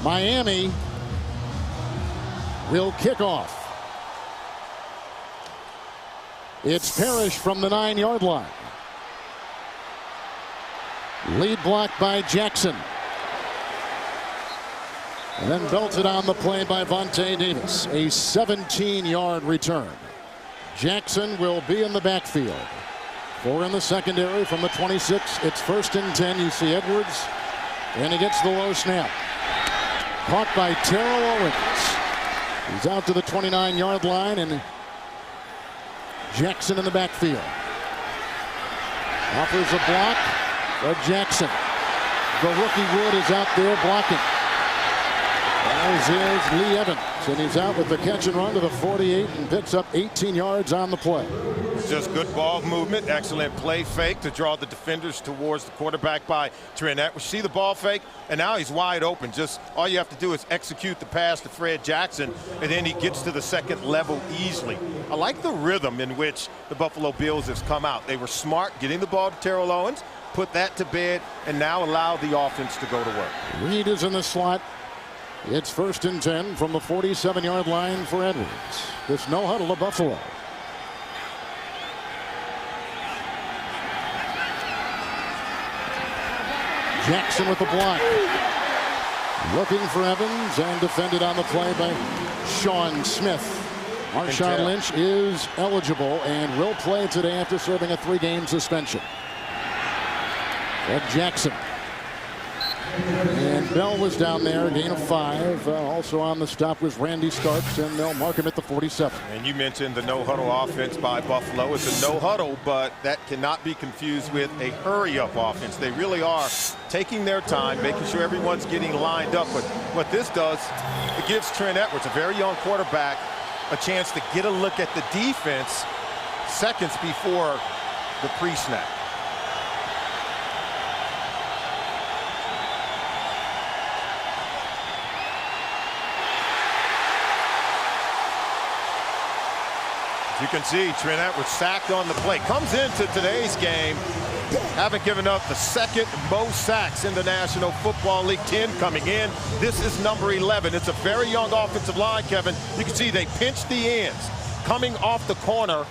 Miami will kick off. It's Parrish from the 9-yard line. Lead block by Jackson. And then belted on the play by Vontae Davis. A 17-yard return. Jackson will be in the backfield. 4 in the secondary from the 26. It's 1st and 10. You see Edwards. And he gets the low snap. Caught by Terrell Owens. He's out to the 29-yard line, and Jackson in the backfield. Offers a block for Jackson. The rookie Wood is out there blocking. As is Lee Evans, and he's out with the catch and run to the 48 and picks up 18 yards on the play. Just good ball movement, excellent play fake to draw the defenders towards the quarterback by Trent Edwards. See the ball fake, and now he's wide open. Just all you have to do is execute the pass to Fred Jackson, and then he gets to the second level easily. I like the rhythm in which the Buffalo Bills has come out. They were smart getting the ball to Terrell Owens, put that to bed, and now allow the offense to go to work. Reed is in the slot. It's 1st and 10 from the 47-yard line for Edwards. This no huddle to Buffalo. Jackson with the block. Looking for Evans and defended on the play by Sean Smith. Marshawn Lynch is eligible and will play today after serving a 3-game suspension. Ed Jackson. And Bell was down there, gain of 5. Also on the stop was Randy Starks, and they'll mark him at the 47. And you mentioned the no-huddle offense by Buffalo. It's a no-huddle, but that cannot be confused with a hurry-up offense. They really are taking their time, making sure everyone's getting lined up. But what this does, it gives Trent Edwards, a very young quarterback, a chance to get a look at the defense seconds before the pre-snap. You can see Trent Edwards sacked on the play. Comes into today's game, haven't given up the second most sacks in the National Football League. 10 coming in. This is number 11. It's a very young offensive line, Kevin. You can see they pinched the ends. Coming off the corner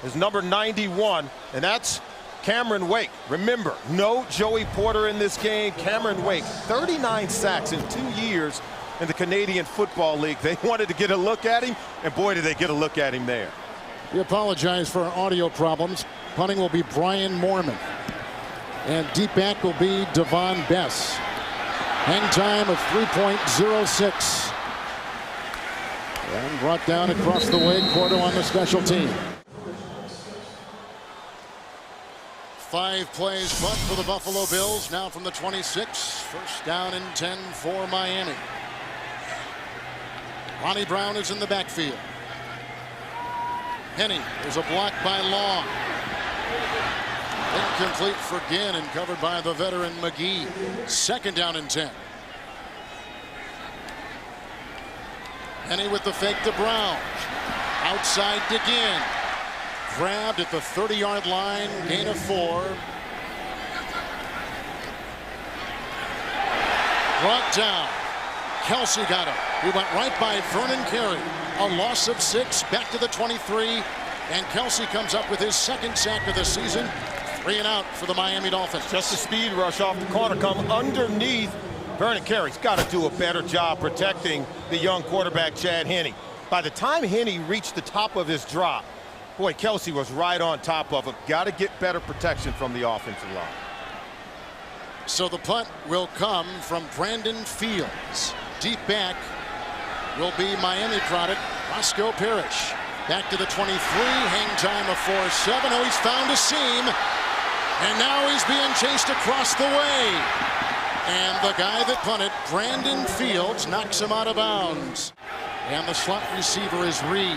is number 91, and that's Cameron Wake. Remember, no Joey Porter in this game. Cameron Wake, 39 sacks in 2 years in the Canadian Football League. They wanted to get a look at him, and boy, did they get a look at him there. We apologize for audio problems. Punting will be Brian Moorman. And deep back will be Devon Bess. Hang time of 3.06. And brought down across the way, Cordo on the special team. 5 plays punt for the Buffalo Bills, now from the 26. 1st down and 10 for Miami. Ronnie Brown is in the backfield. Henny, there's a block by Long. Incomplete for Ginn and covered by the veteran McGee. 2nd down and 10. Henny with the fake to Brown. Outside to Ginn. Grabbed at the 30-yard line, gain of 4. Brought down. Kelsey got him. He went right by Vernon Carey. A loss of 6, back to the 23, and Kelsey comes up with his 2nd sack of the season. 3 and out for the Miami Dolphins. Just a speed rush off the corner, come underneath. Vernon Carey's got to do a better job protecting the young quarterback, Chad Henne. By the time Henne reached the top of his drop, boy, Kelsey was right on top of him. Got to get better protection from the offensive line. So the punt will come from Brandon Fields. Deep back will be Miami product Roscoe Parrish. Back to the 23, hang time of 4.7. Oh, he's found a seam, and now he's being chased across the way. And the guy that punted, Brandon Fields, knocks him out of bounds. And the slot receiver is Reed.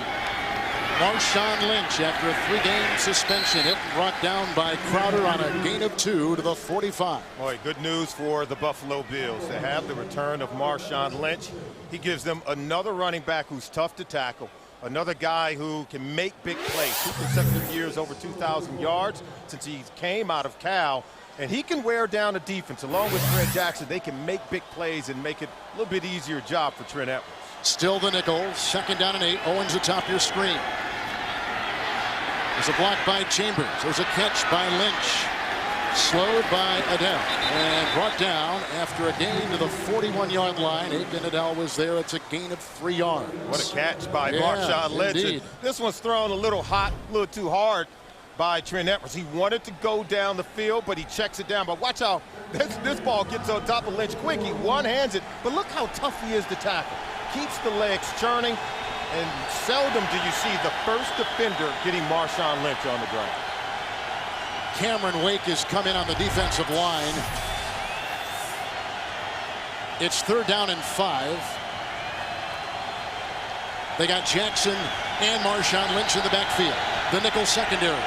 Marshawn Lynch, after a 3-game suspension, hit and brought down by Crowder on a gain of 2 to the 45. Boy, good news for the Buffalo Bills. They have the return of Marshawn Lynch. He gives them another running back who's tough to tackle, another guy who can make big plays. 2 consecutive years over 2,000 yards since he came out of Cal. And he can wear down a defense. Along with Fred Jackson, they can make big plays and make it a little bit easier job for Trent Edwards. Still the nickel, 2nd down and 8. Owens atop your screen. There's a block by Chambers. There's a catch by Lynch. Slowed by Adele and brought down after a gain to the 41-yard line. Aiken Adele was there. It's a gain of 3 yards. What a catch by Marshawn Lynch. This one's thrown a little hot, a little too hard by Trent Edwards. He wanted to go down the field, but he checks it down. But watch how this ball gets on top of Lynch quick. He one-hands it, but look how tough he is to tackle. Keeps the legs churning, and seldom do you see the first defender getting Marshawn Lynch on the ground. Cameron Wake has come in on the defensive line. It's 3rd down and 5. They got Jackson and Marshawn Lynch in the backfield. The nickel secondary.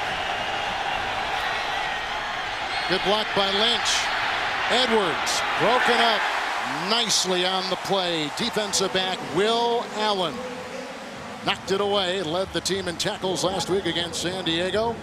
Good block by Lynch. Edwards broken up nicely on the play. Defensive back Will Allen knocked it away. Led the team in tackles last week against San Diego.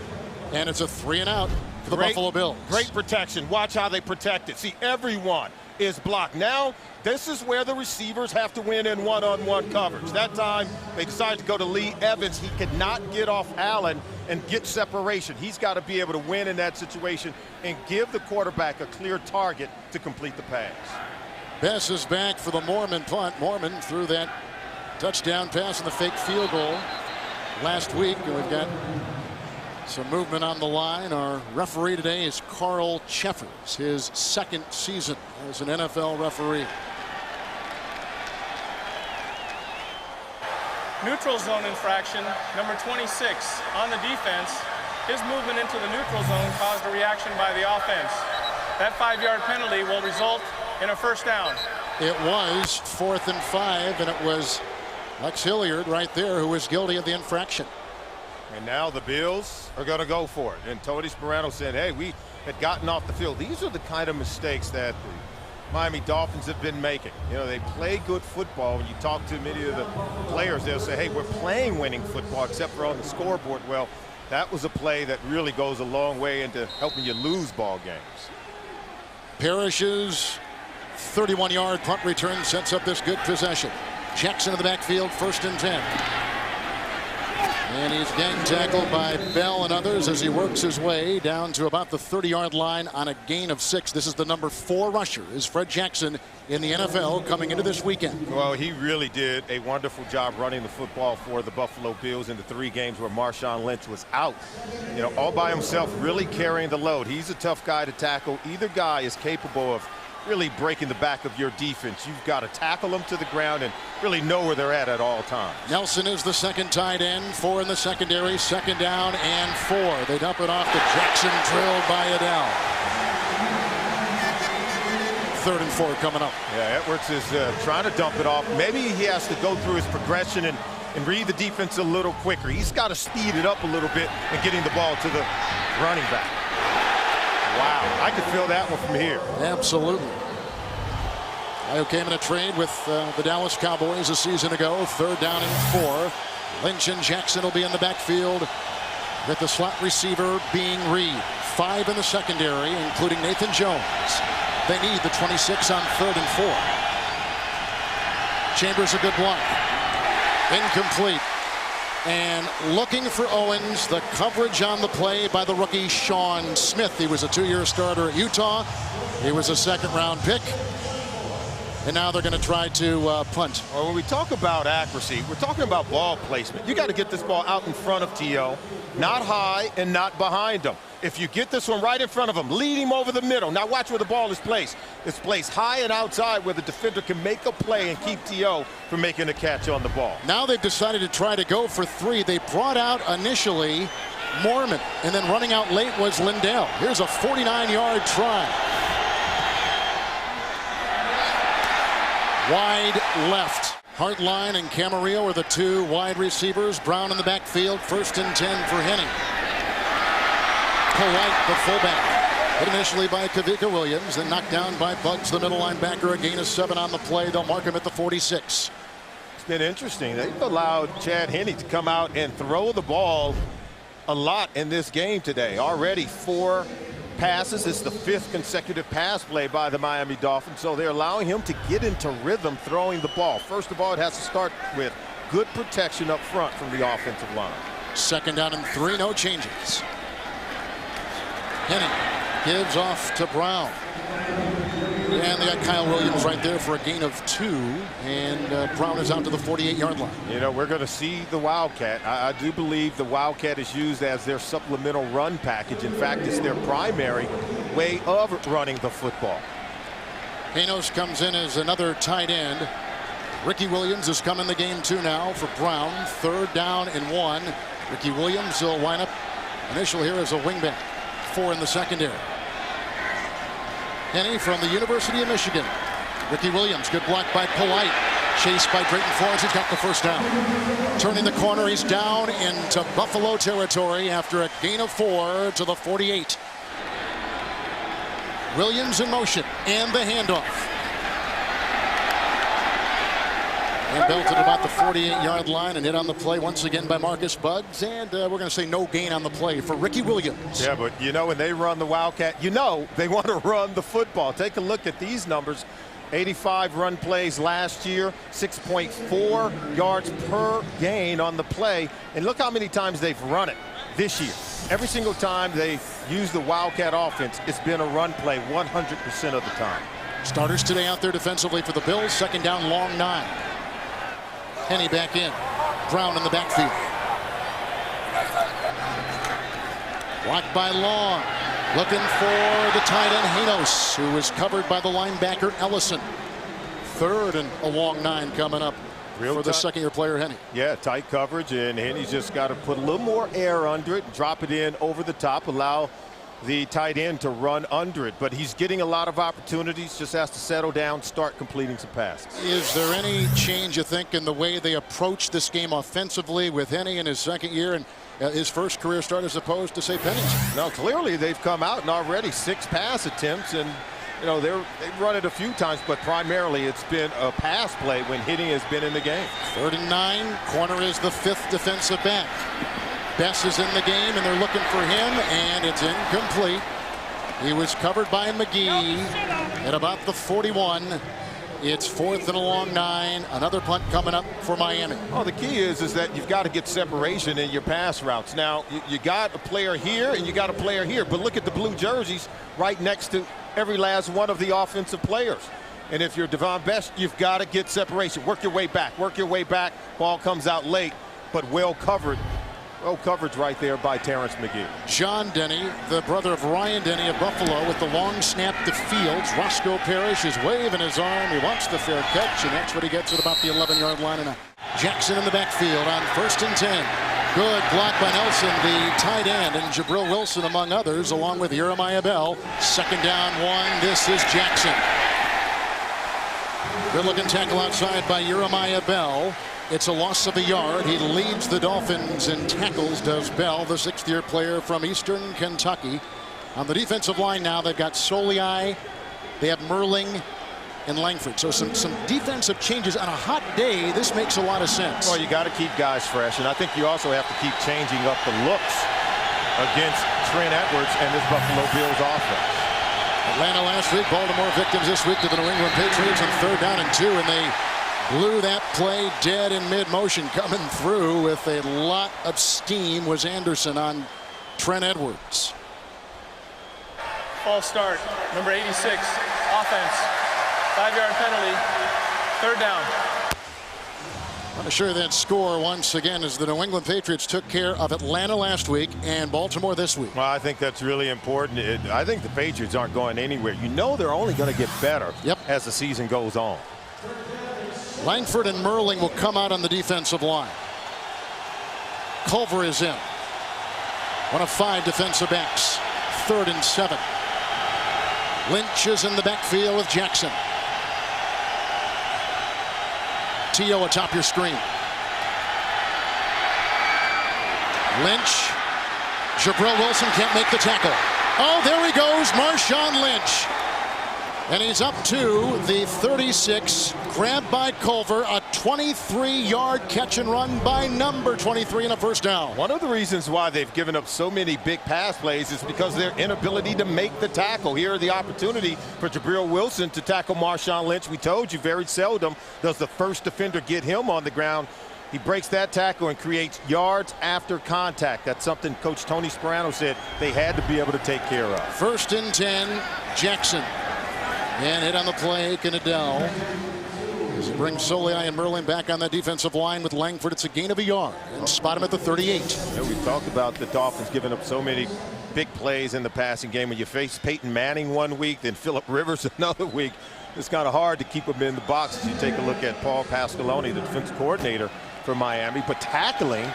And it's a 3 and out for the Buffalo Bills. Great protection. Watch how they protect it. See, everyone is blocked. Now, this is where the receivers have to win in one-on-one coverage. That time, they decided to go to Lee Evans. He could not get off Allen and get separation. He's got to be able to win in that situation and give the quarterback a clear target to complete the pass. Bess is back for the Mormon punt. Mormon threw that touchdown pass in the fake field goal last week. And we've got some movement on the line. Our referee today is Carl Cheffers, his 2nd season as an NFL referee. Neutral zone infraction, number 26 on the defense. His movement into the neutral zone caused a reaction by the offense. That 5-yard penalty will result in a 1st down. It was 4th and 5, and it was Lex Hilliard right there who was guilty of the infraction. And now the Bills are going to go for it. And Tony Sperano said, hey, we had gotten off the field. These are the kind of mistakes that the Miami Dolphins have been making. You know, they play good football. When you talk to many of the players, they'll say, hey, we're playing winning football except for on the scoreboard. Well, that was a play that really goes a long way into helping you lose ball games. Parrish's 31-yard punt return sets up this good possession. Jackson in the backfield, 1st and 10. And he's gang tackled by Bell and others as he works his way down to about the 30-yard line on a gain of 6. This is the number 4 rusher, is Fred Jackson in the NFL coming into this weekend. Well, he really did a wonderful job running the football for the Buffalo Bills in the 3 games where Marshawn Lynch was out. You know, all by himself, really carrying the load. He's a tough guy to tackle. Either guy is capable of really breaking the back of your defense. You've got to tackle them to the ground and really know where they're at all times. Nelson is the 2nd tight end, 4 in the secondary, 2nd down and 4. They dump it off to Jackson, drilled by Adele. 3rd and 4 coming up. Yeah, Edwards is trying to dump it off. Maybe he has to go through his progression and read the defense a little quicker. He's got to speed it up a little bit and getting the ball to the running back. Wow, I could feel that one from here. Absolutely. I came in a trade with the Dallas Cowboys a season ago. 3rd down and 4. Lynch and Jackson will be in the backfield with the slot receiver being Reed. 5 in the secondary, including Nathan Jones. They need the 26 on 3rd and 4. Chambers a good block. Incomplete. And looking for Owens, the coverage on the play by the rookie Sean Smith. He was a 2-year starter at Utah. He was a 2nd-round pick. And now they're going to try to punt. Well, when we talk about accuracy, we're talking about ball placement. You got to get this ball out in front of T.O., not high and not behind him. If you get this one right in front of him, lead him over the middle. Now watch where the ball is placed. It's placed high and outside where the defender can make a play and keep T.O. from making a catch on the ball. Now they've decided to try to go for 3. They brought out initially Mormon, and then running out late was Lindell. Here's a 49-yard try. Wide left. Hartline and Camarillo are the 2 wide receivers. Brown in the backfield. 1st and 10 for Henning. Polite, the fullback. Hit initially by Kavika Williams, then knocked down by Bugs, the middle linebacker. A gain of 7 on the play. They'll mark him at the 46. It's been interesting. They've allowed Chad Henne to come out and throw the ball a lot in this game today. Already 4 passes. It's the 5th consecutive pass play by the Miami Dolphins, so they're allowing him to get into rhythm throwing the ball. First of all, it has to start with good protection up front from the offensive line. 2nd down and 3, no changes. Henning gives off to Brown. And they got Kyle Williams right there for a gain of 2. And Brown is out to the 48-yard line. You know, we're going to see the Wildcat. I do believe the Wildcat is used as their supplemental run package. In fact, it's their primary way of running the football. Janos comes in as another tight end. Ricky Williams has come in the game too now for Brown. 3rd down and 1. Ricky Williams will line up initial here as a wingback. 4 in the secondary. Henny from the University of Michigan. Ricky Williams, good block by Polite. Chased by Drayton Florence. He's got the 1st down. Turning the corner, he's down into Buffalo territory after a gain of 4 to the 48. Williams in motion and the handoff. And belted about the 48-yard line and hit on the play once again by Marcus Buggs. And we're going to say no gain on the play for Ricky Williams. Yeah, but you know when they run the Wildcat, you know they want to run the football. Take a look at these numbers. 85 run plays last year, 6.4 yards per gain on the play. And look how many times they've run it this year. Every single time they use the Wildcat offense, it's been a run play 100% of the time. Starters today out there defensively for the Bills. 2nd down, long 9. Henny back in. Brown in the backfield. Blocked by Long. Looking for the tight end Janos, who was covered by the linebacker Ellison. 3rd and a long 9 coming up for the 2nd-year player Henny. Yeah, tight coverage, and Henny's just got to put a little more air under it, drop it in over the top, allow the tight end to run under it. But he's getting a lot of opportunities, just has to settle down, start completing some passes. Is there any change, you think, in the way they approach this game offensively with Henny in his 2nd year and his 1st career start as opposed to, say, Pennington? No, clearly they've come out and already 6 pass attempts, and you know they've run it a few times, but primarily it's been a pass play when Henny has been in the game. 3rd and 9. Corner is the 5th defensive back. Bess is in the game, and they're looking for him, and it's incomplete. He was covered by McGee at about the 41. It's 4th and a long 9. Another punt coming up for Miami. Oh, the key is that you've got to get separation in your pass routes. Now, you got a player here and you got a player here, but look at the blue jerseys right next to every last one of the offensive players. And if you're Devon Bess, you've got to get separation. Work your way back. Work your way back. Ball comes out late, but well covered. Well coverage right there by Terrence McGee. John Denny, the brother of Ryan Denny of Buffalo, with the long snap to Fields. Roscoe Parrish is waving his arm. He wants the fair catch, and that's what he gets at about the 11-yard line. And Jackson in the backfield on 1st and 10. Good block by Nelson, the tight end, and Jabril Wilson among others, along with Jeremiah Bell. 2nd down 1. This is Jackson. Good looking tackle outside by Jeremiah Bell. It's a loss of a yard. He leads the Dolphins in tackles, does Bell, the 6th-year player from Eastern Kentucky. On the defensive line now, they've got Soliai, they have Merling, and Langford. So some defensive changes on a hot day. This makes a lot of sense. Well, you got to keep guys fresh, and I think you also have to keep changing up the looks against Trent Edwards and this Buffalo Bills offense. Atlanta last week, Baltimore victims this week to the New England Patriots on 3rd down and 2, and they blew that play dead in mid-motion. Coming through with a lot of steam was Anderson on Trent Edwards. False start, number 86, offense, 5-yard penalty, 3rd down. I want to share that score once again as the New England Patriots took care of Atlanta last week and Baltimore this week. Well, I think that's really important. I think the Patriots aren't going anywhere. You know they're only going to get better as the season goes on. Langford and Merling will come out on the defensive line. Culver is in. One of 5 defensive backs. 3rd and 7. Lynch is in the backfield with Jackson. T.O. atop your screen. Lynch. Jabril Wilson can't make the tackle. Oh, there he goes, Marshawn Lynch. And he's up to the 36, grabbed by Culver, a 23-yard catch and run by number 23 and a first down. One of the reasons why they've given up so many big pass plays is because of their inability to make the tackle. Here are the opportunity for Jabril Wilson to tackle Marshawn Lynch. We told you very seldom does the first defender get him on the ground. He breaks that tackle and creates yards after contact. That's something Coach Tony Sparano said they had to be able to take care of. 1st and 10, Jackson. And hit on the play, Canadell. As he brings Soliai and Merlin back on that defensive line with Langford, it's a gain of a yard. And spot him at the 38. Yeah, we talked about the Dolphins giving up so many big plays in the passing game. When you face Peyton Manning one week, then Phillip Rivers another week, it's kind of hard to keep them in the box. As you take a look at Paul Pasqualoni, the defense coordinator for Miami, but tackling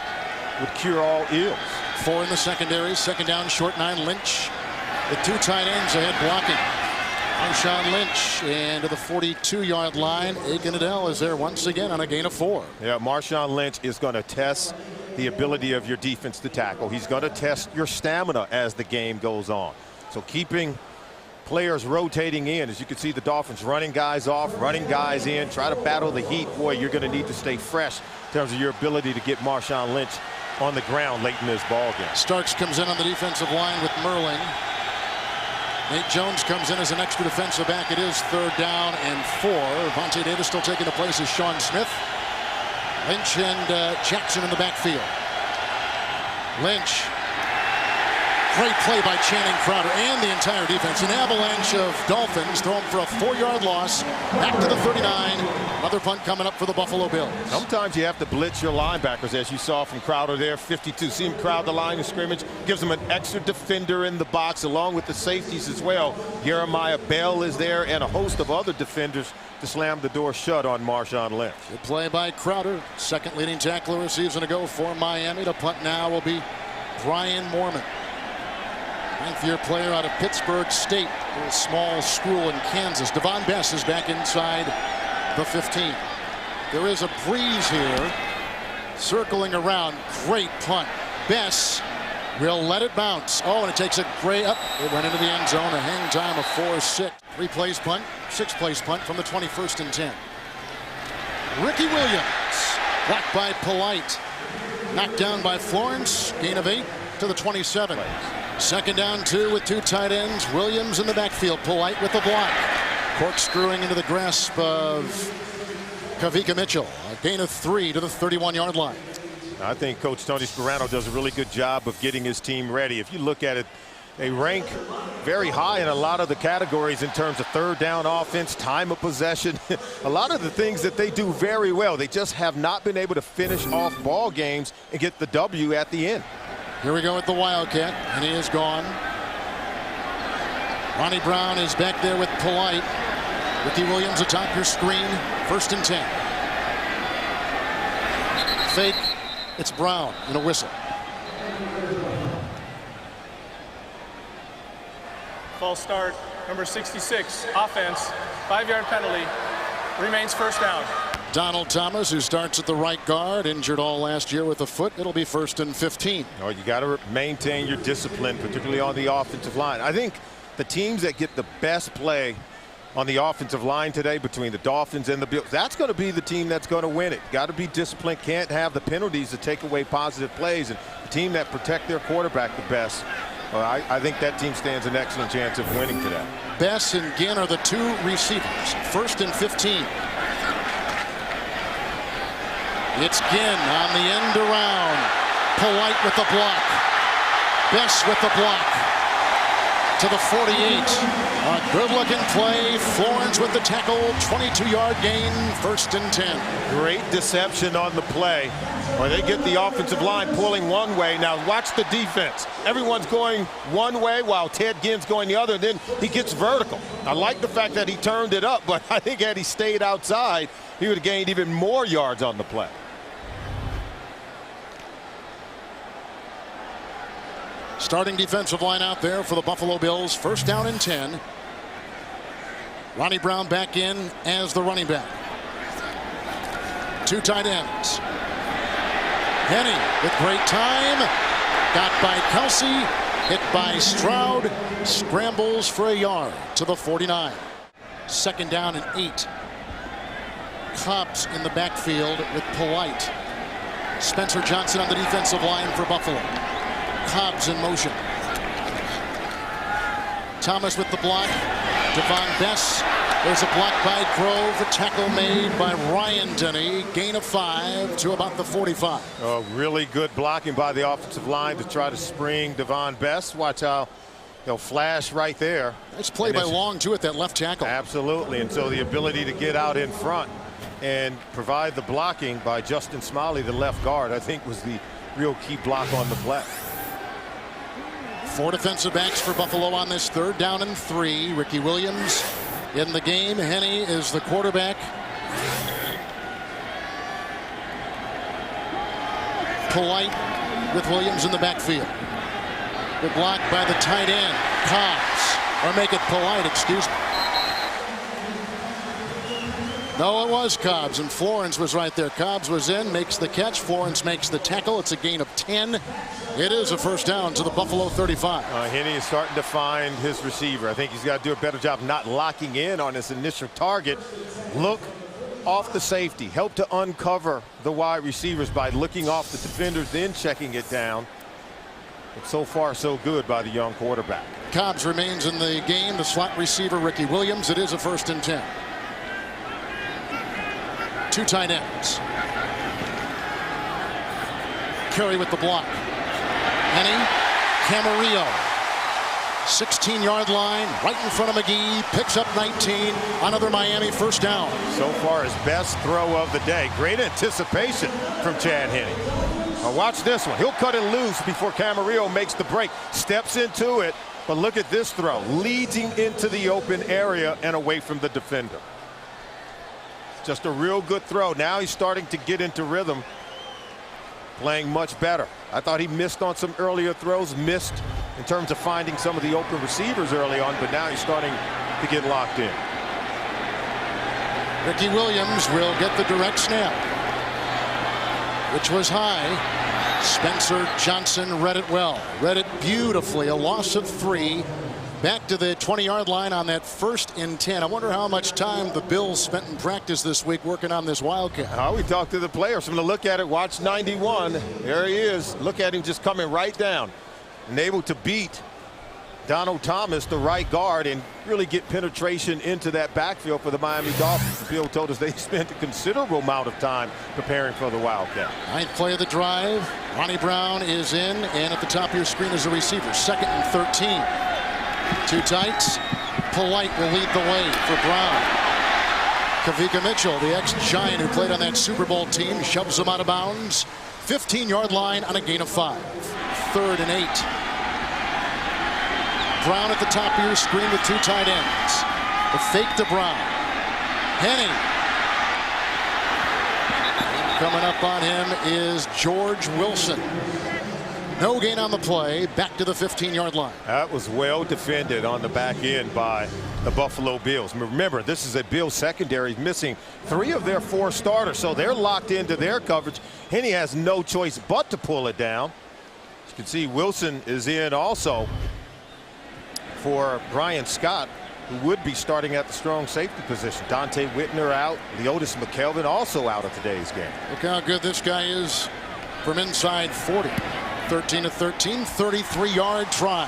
would cure all ills. 4 in the secondary, 2nd down, short 9, Lynch. The 2 tight ends ahead blocking. Marshawn Lynch and to the 42-yard line. Canadell is there once again on a gain of 4. Yeah, Marshawn Lynch is going to test the ability of your defense to tackle. He's going to test your stamina as the game goes on. So keeping players rotating in, as you can see the Dolphins running guys off, running guys in, try to battle the heat. Boy, you're going to need to stay fresh in terms of your ability to get Marshawn Lynch on the ground late in this ball game. Starks comes in on the defensive line with Merlin. Nate Jones comes in as an extra defensive back. It is 3rd down and 4. Vontae Davis still taking the place of Sean Smith. Lynch and Jackson in the backfield. Lynch. Great play by Channing Crowder and the entire defense. An avalanche of Dolphins thrown for a 4-yard loss. Back to the 39. Another punt coming up for the Buffalo Bills. Sometimes you have to blitz your linebackers, as you saw from Crowder there. 52. See him crowd the line of scrimmage. Gives them an extra defender in the box along with the safeties as well. Jeremiah Bell is there and a host of other defenders to slam the door shut on Marshawn Lynch. Good play by Crowder. 2nd leading tackler receives and a go for Miami. The punt now will be Brian Moorman. 9th-year player out of Pittsburgh State, a little small school in Kansas. Devon Bess is back inside the 15. There is a breeze here, circling around. Great punt. Bess will let it bounce. Oh, and it takes a great up. It went into the end zone. A hang time of 4-6. 3-place punt, 6-place punt from the 21st and 10. Ricky Williams blocked by Polite. Knocked down by Florence. Gain of 8 to the 27. 2nd down 2 with 2 tight ends. Williams in the backfield. Polite with the block. Corkscrewing into the grasp of Kavika Mitchell. A gain of 3 to the 31-yard line. I think Coach Tony Sparano does a really good job of getting his team ready. If you look at it, they rank very high in a lot of the categories in terms of 3rd down offense, time of possession. A lot of the things that they do very well. They just have not been able to finish off ball games and get the W at the end. Here we go with the Wildcat, and he is gone. Ronnie Brown is back there with Polite. Ricky Williams atop your screen. 1st and 10. Fake. It's Brown and a whistle. False start, number 66, offense, 5-yard penalty, remains 1st down. Donald Thomas, who starts at the right guard, injured all last year with a foot. It'll be 1st and 15. Oh, you got to maintain your discipline, particularly on the offensive line. I think the teams that get the best play on the offensive line today between the Dolphins and the Bills, that's going to be the team that's going to win it. Got to be disciplined, can't have the penalties to take away positive plays, and the team that protect their quarterback the best, well, I think that team stands an excellent chance of winning today. Bess and Ginn are the 2 receivers. 1st and 15. It's Ginn on the end around. Polite with the block. Bess with the block. To the 48. A good-looking play. Florence with the tackle. 22-yard gain. 1st and 10. Great deception on the play, where they get the offensive line pulling one way. Now watch the defense. Everyone's going one way while Ted Ginn's going the other. Then he gets vertical. I like the fact that he turned it up, but I think had he stayed outside, he would have gained even more yards on the play. Starting defensive line out there for the Buffalo Bills. 1st down and 10. Ronnie Brown back in as the running back. 2 tight ends. Henning with great time. Got by Kelsey. Hit by Stroud. Scrambles for a yard to the 49. 2nd down and 8. Cobbs in the backfield with Polite. Spencer Johnson on the defensive line for Buffalo. Cobbs in motion. Thomas with the block. Devon Bess. There's a block by Grove. A tackle made by Ryan Denny. Gain of 5 to about the 45. Oh, really good blocking by the offensive line to try to spring Devon Bess. Watch how he'll flash right there. Nice play by Long, too, at that left tackle. Absolutely. And so the ability to get out in front and provide the blocking by Justin Smiley, the left guard, I think was the real key block on the play. 4 defensive backs for Buffalo on this 3rd down and 3. Ricky Williams in the game. Henne is the quarterback. Polite with Williams in the backfield. The block by the tight end, Cobbs. Or make it Polite, excuse me. No, it was Cobbs, and Florence was right there. Cobbs was in, makes the catch. Florence makes the tackle. It's a gain of 10. It is a 1st down to the Buffalo 35. Henne is starting to find his receiver. I think he's got to do a better job not locking in on his initial target. Look off the safety. Help to uncover the wide receivers by looking off the defenders, then checking it down. But so far, so good by the young quarterback. Cobbs remains in the game. The slot receiver, Ricky Williams. It is a 1st and 10. 2 tight ends. Curry with the block. Henne, Camarillo. 16-yard line, right in front of McGee. Picks up 19. Another Miami 1st down. So far, his best throw of the day. Great anticipation from Chad Henne. Now watch this one. He'll cut it loose before Camarillo makes the break. Steps into it, but look at this throw. Leading into the open area and away from the defender. Just a real good throw. Now he's starting to get into rhythm. Playing much better. I thought he missed on some earlier throws. Missed in terms of finding some of the open receivers early on, but now he's starting to get locked in. Ricky Williams will get the direct snap, which was high. Spencer Johnson read it well. Read it beautifully. A loss of 3. Back to the 20-yard line on that 1st and 10. I wonder how much time the Bills spent in practice this week working on this Wildcat. We talked to the players. I'm going to look at it. Watch 91. There he is. Look at him just coming right down and able to beat Donald Thomas, the right guard, and really get penetration into that backfield for the Miami Dolphins. Bill told us they spent a considerable amount of time preparing for the Wildcat. 9th play of the drive. Ronnie Brown is in, and at the top of your screen is a receiver. 2nd and 13. 2 tights. Polite will lead the way for Brown. Kavika Mitchell, the ex-Giant who played on that Super Bowl team, shoves him out of bounds. 15-yard line on a gain of 5. 3rd and 8. Brown at the top of your screen with 2 tight ends. The fake to Brown. Henne. Coming up on him is George Wilson. No gain on the play. Back to the 15-yard line. That was well defended on the back end by the Buffalo Bills. Remember, this is a Bills secondary missing 3 of their 4 starters, so they're locked into their coverage. Henne has no choice but to pull it down. As you can see, Wilson is in also for Brian Scott, who would be starting at the strong safety position. Dante Whitner out. Leotis McKelvin also out of today's game. Look how good this guy is from inside 40. 13 of 13, 33-yard try.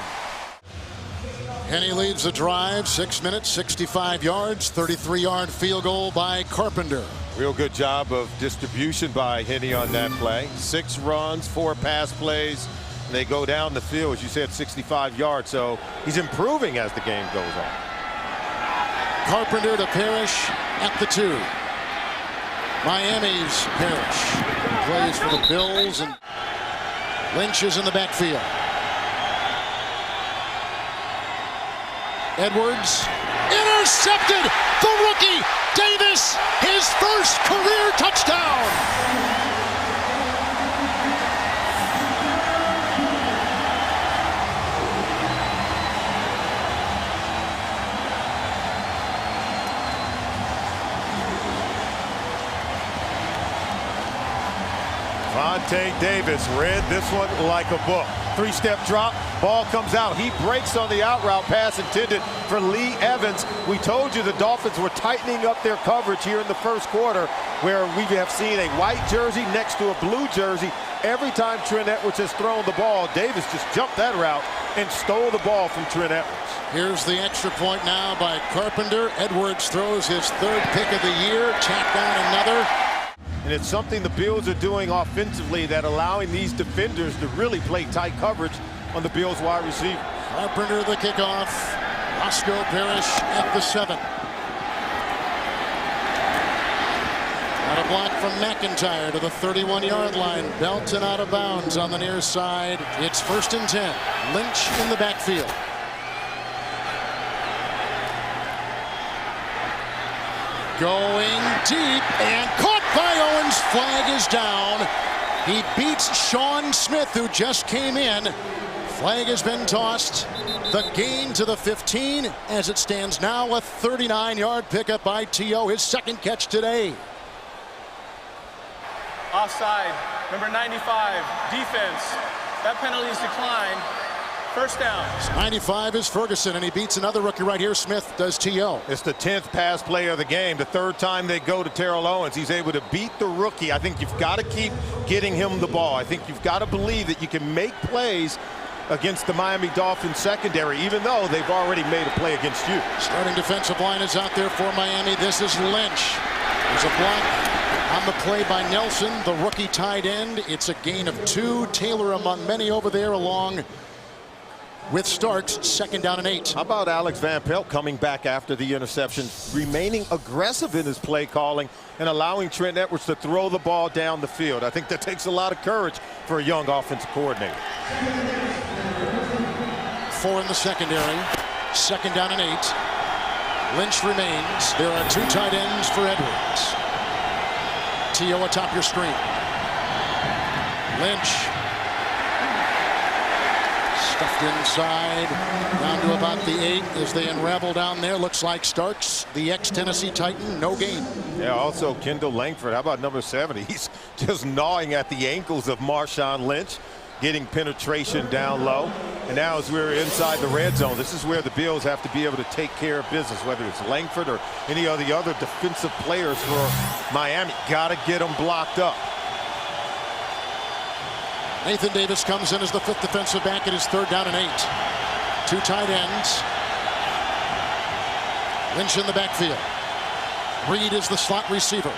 Henne leads the drive, 6 minutes, 65 yards, 33-yard field goal by Carpenter. Real good job of distribution by Henne on that play. 6 runs, 4 pass plays. And they go down the field, as you said, 65 yards. So he's improving as the game goes on. Carpenter to Parrish at the 2. Miami's Parrish plays for the Bills, and Lynch is in the backfield. Edwards intercepted. The rookie Davis, his first career touchdown. Vontae Davis read this one like a book. Three-step drop, ball comes out. He breaks on the out route pass intended for Lee Evans. We told you the Dolphins were tightening up their coverage here in the first quarter, where we have seen a white jersey next to a blue jersey. Every time Trent Edwards has thrown the ball, Davis just jumped that route and stole the ball from Trent Edwards. Here's the extra point now by Carpenter. Edwards throws his third pick of the year, tacked on another. And it's something the Bills are doing offensively that allowing these defenders to really play tight coverage on the Bills wide receiver. Carpenter the kickoff. Roscoe Parrish at the 7. Got a block from McIntyre to the 31-yard line. Belton out of bounds on the near side. It's 1st and 10. Lynch in the backfield. Going deep and caught by Owens. Flag is down. He beats Sean Smith, who just came in. Flag has been tossed. The gain to the 15 as it stands now. A 39-yard pickup by T.O. His second catch today. Offside, number 95, defense. That penalty is declined. First down. 95 is Ferguson, and he beats another rookie right here. Smith does T.O. It's the 10th pass play of the game. The third time they go to Terrell Owens. He's able to beat the rookie. I think you've got to keep getting him the ball. I think you've got to believe that you can make plays against the Miami Dolphins secondary, even though they've already made a play against you. Starting defensive line is out there for Miami. This is Lynch. There's a block on the play by Nelson, the rookie tight end. It's a gain of 2. Taylor among many over there, along with Starks. 2nd down and 8. How about Alex Van Pelt coming back after the interception, remaining aggressive in his play calling and allowing Trent Edwards to throw the ball down the field? I think that takes a lot of courage for a young offensive coordinator. 4 in the secondary. 2nd down and 8. Lynch remains. There are 2 tight ends for Edwards. T.O. atop your screen. Lynch stuffed inside, down to about the 8 as they unravel down there. Looks like Starks, the ex-Tennessee Titan, no gain. Yeah, also Kendall Langford. How about number 70? He's just gnawing at the ankles of Marshawn Lynch, getting penetration down low. And now as we're inside the red zone, this is where the Bills have to be able to take care of business, whether it's Langford or any of the other defensive players for Miami. Got to get them blocked up. Nathan Davis comes in as the 5th defensive back. It is 3rd down and 8. 2 tight ends. Lynch in the backfield. Reed is the slot receiver.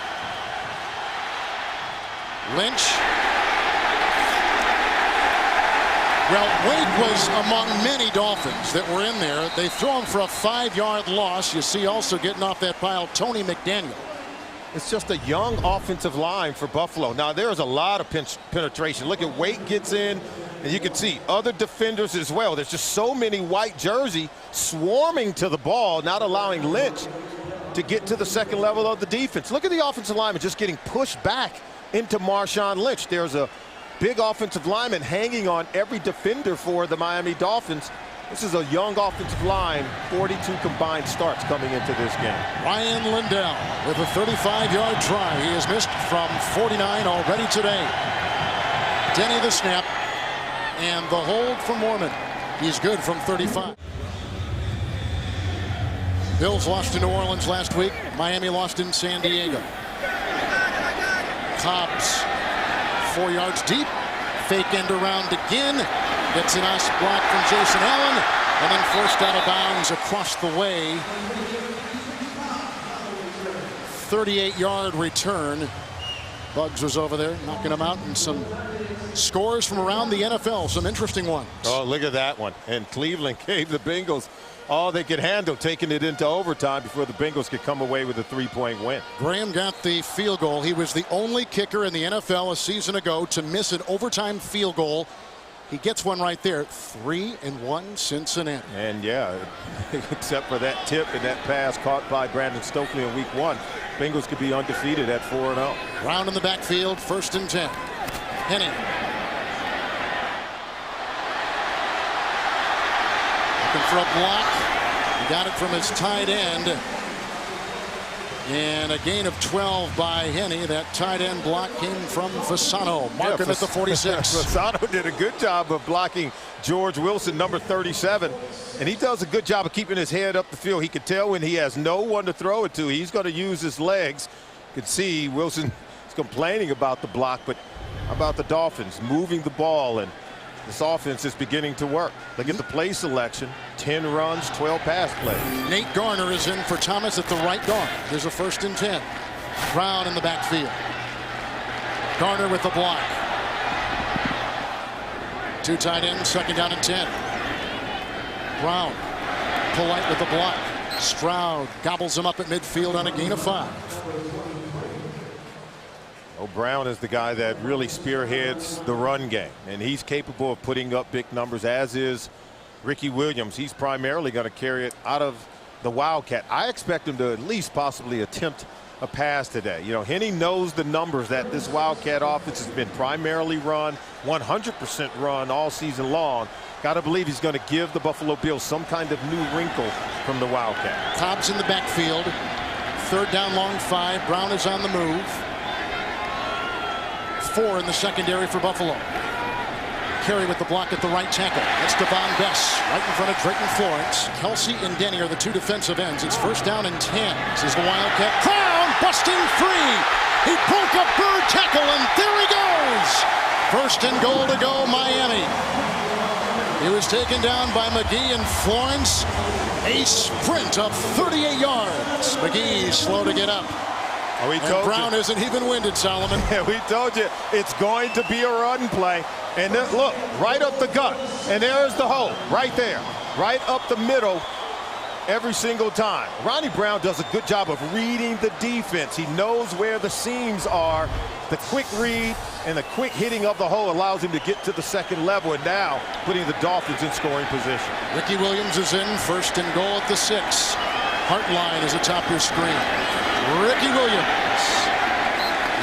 Lynch. Well, Wade was among many Dolphins that were in there. They throw him for a 5-yard loss. You see also getting off that pile Tony McDaniel. It's just a young offensive line for Buffalo. Now, there's a lot of penetration. Look at Wade gets in, and you can see other defenders as well. There's just so many white jersey swarming to the ball, not allowing Lynch to get to the second level of the defense. Look at the offensive lineman just getting pushed back into Marshawn Lynch. There's a big offensive lineman hanging on every defender for the Miami Dolphins. This is a young offensive line, 42 combined starts coming into this game. Ryan Lindell with a 35-yard try. He has missed from 49 already today. Denny the snap, and the hold from Mormon. He's good from 35. Bills lost to New Orleans last week. Miami lost in San Diego. Cobbs 4 yards deep. Fake end around again. Gets a nice block from Jason Allen, and then forced out of bounds across the way. 38-yard return. Buggs was over there knocking him out, and some scores from around the NFL, some interesting ones. Oh, look at that one. And Cleveland gave the Bengals all they could handle, taking it into overtime before the Bengals could come away with a 3-point win. Graham got the field goal. He was the only kicker in the NFL a season ago to miss an overtime field goal. He gets one right there. 3-1 Cincinnati. And yeah, except for that tip and that pass caught by Brandon Stokely in week 1, Bengals could be undefeated at 4-0. Brown in the backfield, 1st and 10. Henning. Looking for a block. He got it from his tight end. And a gain of 12 by Henne. That tight end block came from Fasano. Marking at the 46. Fasano did a good job of blocking George Wilson, number 37. And he does a good job of keeping his head up the field. He can tell when he has no one to throw it to. He's going to use his legs. You can see Wilson is complaining about the block, but how about the Dolphins moving the ball, and this offense is beginning to work. Look at the play selection. 10 runs, 12 pass plays. Nate Garner is in for Thomas at the right guard. There's a 1st and 10. Brown in the backfield. Garner with the block. 2 tight ends, 2nd down and 10. Brown, Polite with the block. Stroud gobbles him up at midfield on a gain of 5. Brown is the guy that really spearheads the run game, and he's capable of putting up big numbers, as is Ricky Williams. He's primarily going to carry it out of the Wildcat. I expect him to at least possibly attempt a pass today. You know, Henne knows the numbers that this Wildcat offense has been primarily run, 100% run all season long. Got to believe he's going to give the Buffalo Bills some kind of new wrinkle from the Wildcat. Cobb's in the backfield. 3rd down, long 5. Brown is on the move. 4 in the secondary for Buffalo. Carey with the block at the right tackle. That's Devon Bess right in front of Drayton Florence. Kelsey and Denny are the 2 defensive ends. It's 1st down and 10. This is the Wildcat. Brown busting free. He broke a bird tackle, and there he goes. 1st and goal to go, Miami. He was taken down by McGee and Florence. A sprint of 38 yards. McGee slow to get up. Oh, and Brown isn't even winded, Solomon. Yeah, we told you it's going to be a run play. And then, look, right up the gut. And there's the hole right there. Right up the middle every single time. Ronnie Brown does a good job of reading the defense. He knows where the seams are. The quick read and the quick hitting of the hole allows him to get to the 2nd level, and now putting the Dolphins in scoring position. Ricky Williams is in. 1st and goal at the 6. Hartline is atop your screen. Ricky Williams.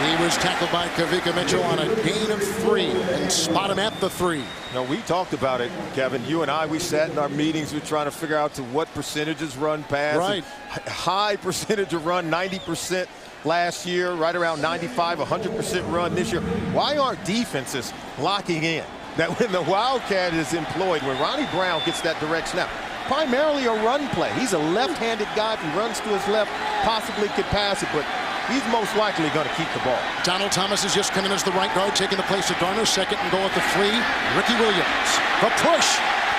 He was tackled by Kavika Mitchell on a gain of 3 and spot him at the 3. No, we talked about it, Kevin. You and I, we sat in our meetings. We're trying to figure out to what percentages run pass. Right. High percentage of run, 90% last year, right around 95, 100% run this year. Why aren't defenses locking in? That when the Wildcat is employed, when Ronnie Brown gets that direct snap, primarily a run play. He's a left-handed guy. If he runs to his left, possibly could pass it, but he's most likely going to keep the ball. Donald Thomas has just come in as the right guard, taking the place of Garner. 2nd and goal at the 3. Ricky Williams. The push.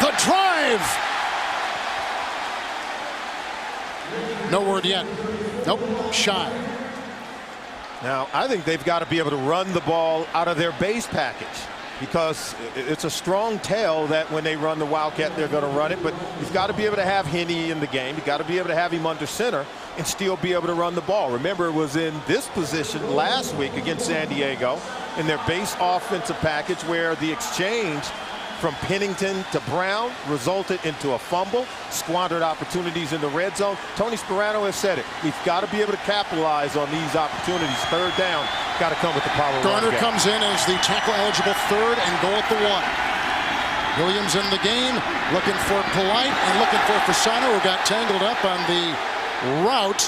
The drive. No word yet. Nope. Shy. Now, I think they've got to be able to run the ball out of their base package, because it's a strong tell that when they run the Wildcat, they're going to run it. But you've got to be able to have Henne in the game. You've got to be able to have him under center and still be able to run the ball. Remember, it was in this position last week against San Diego in their base offensive package where the exchange from Pennington to Brown resulted into a fumble, squandered opportunities in the red zone. Tony Sperano has said it. We've got to be able to capitalize on these opportunities. 3rd down, got to come with the power. Garner comes in as the tackle-eligible 3rd and goal at the 1. Williams in the game, looking for Polite and looking for Fasano, who got tangled up on the route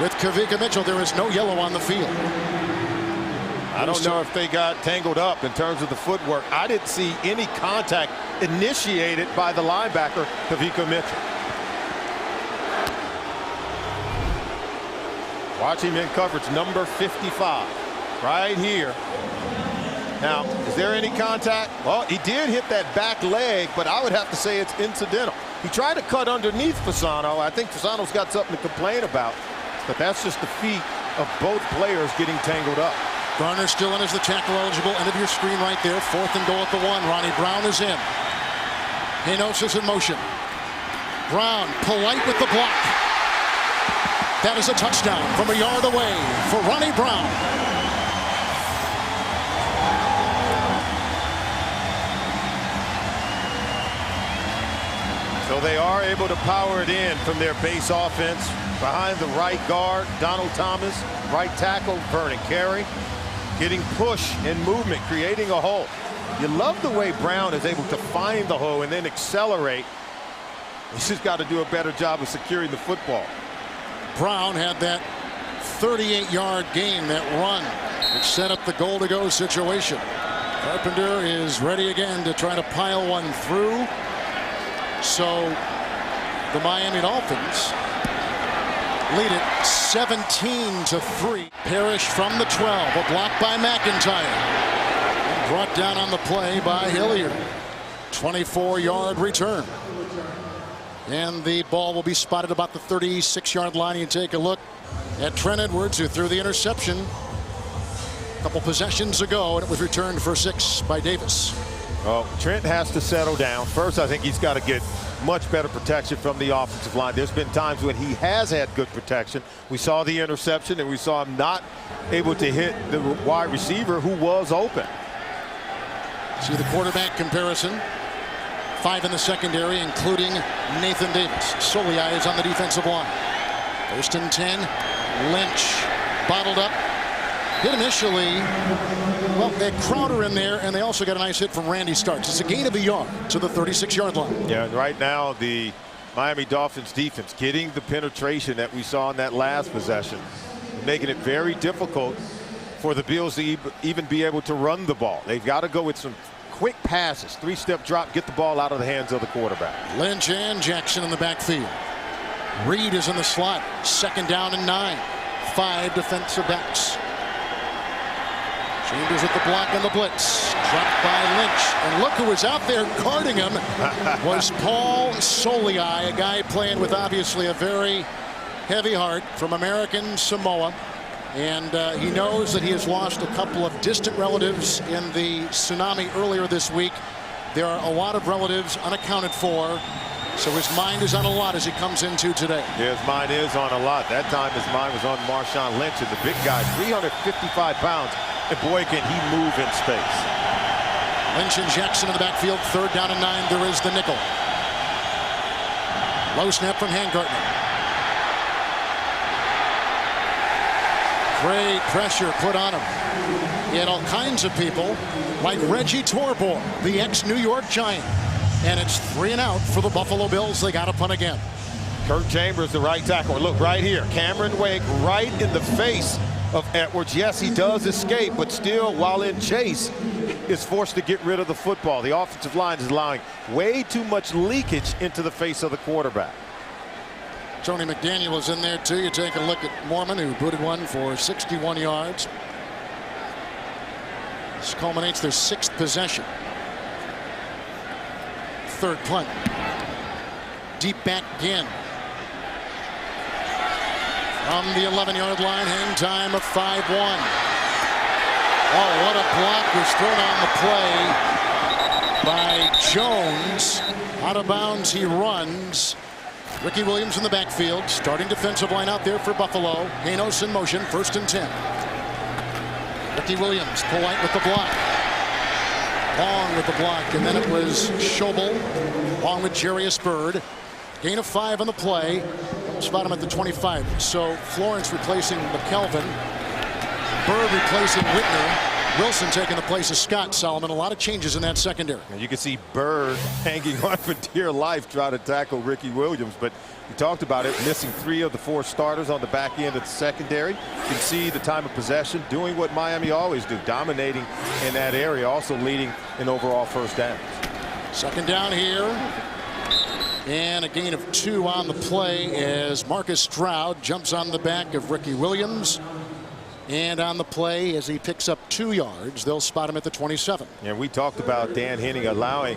with Kavika Mitchell. There is no yellow on the field. I don't know if they got tangled up in terms of the footwork. I didn't see any contact initiated by the linebacker, Kavika Mitchell. Watch him in coverage, number 55, right here. Now, is there any contact? Well, he did hit that back leg, but I would have to say it's incidental. He tried to cut underneath Fasano. I think Fasano's got something to complain about, but that's just the feet of both players getting tangled up. Garner still in as the tackle eligible. End of your screen right there. 4th and goal at the 1. Ronnie Brown is in. Henos is in motion. Brown, Polite with the block. That is a touchdown from a yard away for Ronnie Brown. So they are able to power it in from their base offense. Behind the right guard, Donald Thomas. Right tackle, Vernon Carey. Getting push and movement, creating a hole. You love the way Brown is able to find the hole and then accelerate. He's just got to do a better job of securing the football. Brown had that 38-yard gain, that run, which set up the goal-to-go situation. Carpenter is ready again to try to pile one through. So the Miami Dolphins lead it 17-3. Parrish from the 12, a block by McIntyre. Brought down on the play by Hilliard. 24-yard return. And the ball will be spotted about the 36-yard line. You take a look at Trent Edwards, who threw the interception a couple possessions ago, and it was returned for 6 by Davis. Well, Trent has to settle down. First, I think he's got to get much better protection from the offensive line. There's been times when he has had good protection. We saw the interception, and we saw him not able to hit the wide receiver who was open. See the quarterback comparison. 5 in the secondary, including Nathan Davis. Soliai is on the defensive line. 1st and 10. Lynch bottled up. Hit initially. Well, they had Crowder in there, and they also got a nice hit from Randy Starks. It's a gain of a yard to the 36-yard line. Yeah, and right now the Miami Dolphins defense getting the penetration that we saw in that last possession, making it very difficult for the Bills to even be able to run the ball. They've got to go with some quick passes, 3-step drop, get the ball out of the hands of the quarterback. Lynch and Jackson in the backfield. Reed is in the slot. 2nd down and 9. 5 defensive backs. Chambers at the block on the blitz. Dropped by Lynch. And look who was out there guarding him was Paul Soliai, a guy playing with obviously a very heavy heart from American Samoa. And he knows that he has lost a couple of distant relatives in the tsunami earlier this week. There are a lot of relatives unaccounted for. So his mind is on a lot as he comes into today. Yeah, his mind is on a lot. That time his mind was on Marshawn Lynch, and the big guy, 355 pounds. And boy, can he move in space. Lynch and Jackson in the backfield. 3rd down and 9. There is the nickel. Low snap from Handgartner. Great pressure put on him. He had all kinds of people like Reggie Torbor, the ex-New York Giant. And it's 3 and out for the Buffalo Bills. They got to punt again. Kirk Chambers, the right tackle. Look right here. Cameron Wake right in the face of Edwards. Yes, he does escape, but still, while in chase, is forced to get rid of the football. The offensive line is allowing way too much leakage into the face of the quarterback. Tony McDaniel is in there too. You take a look at Mormon, who booted one for 61 yards. This culminates their 6th possession. 3rd punt. Deep back again. From the 11-yard line, hang time of 5-1. Oh, what a block was thrown on the play by Jones. Out of bounds he runs. Ricky Williams in the backfield. Starting defensive line out there for Buffalo. Hanos in motion. 1st and 10. Ricky Williams polite with the block. Long with the block. And then it was Schobel along with Jarius Byrd. Gain of 5 on the play. Spot him at the 25. So Florence replacing McKelvin. Byrd replacing Whitner. Wilson taking the place of Scott. Solomon. A lot of changes in that secondary. And you can see Byrd hanging on for dear life trying to tackle Ricky Williams. But we talked about it, missing 3 of the 4 starters on the back end of the secondary. You can see the time of possession doing what Miami always do, dominating in that area, also leading in overall first downs. 2nd down here. And a gain of 2 on the play as Marcus Stroud jumps on the back of Ricky Williams. And on the play, as he picks up 2 yards, they'll spot him at the 27. And we talked about Dan Henne allowing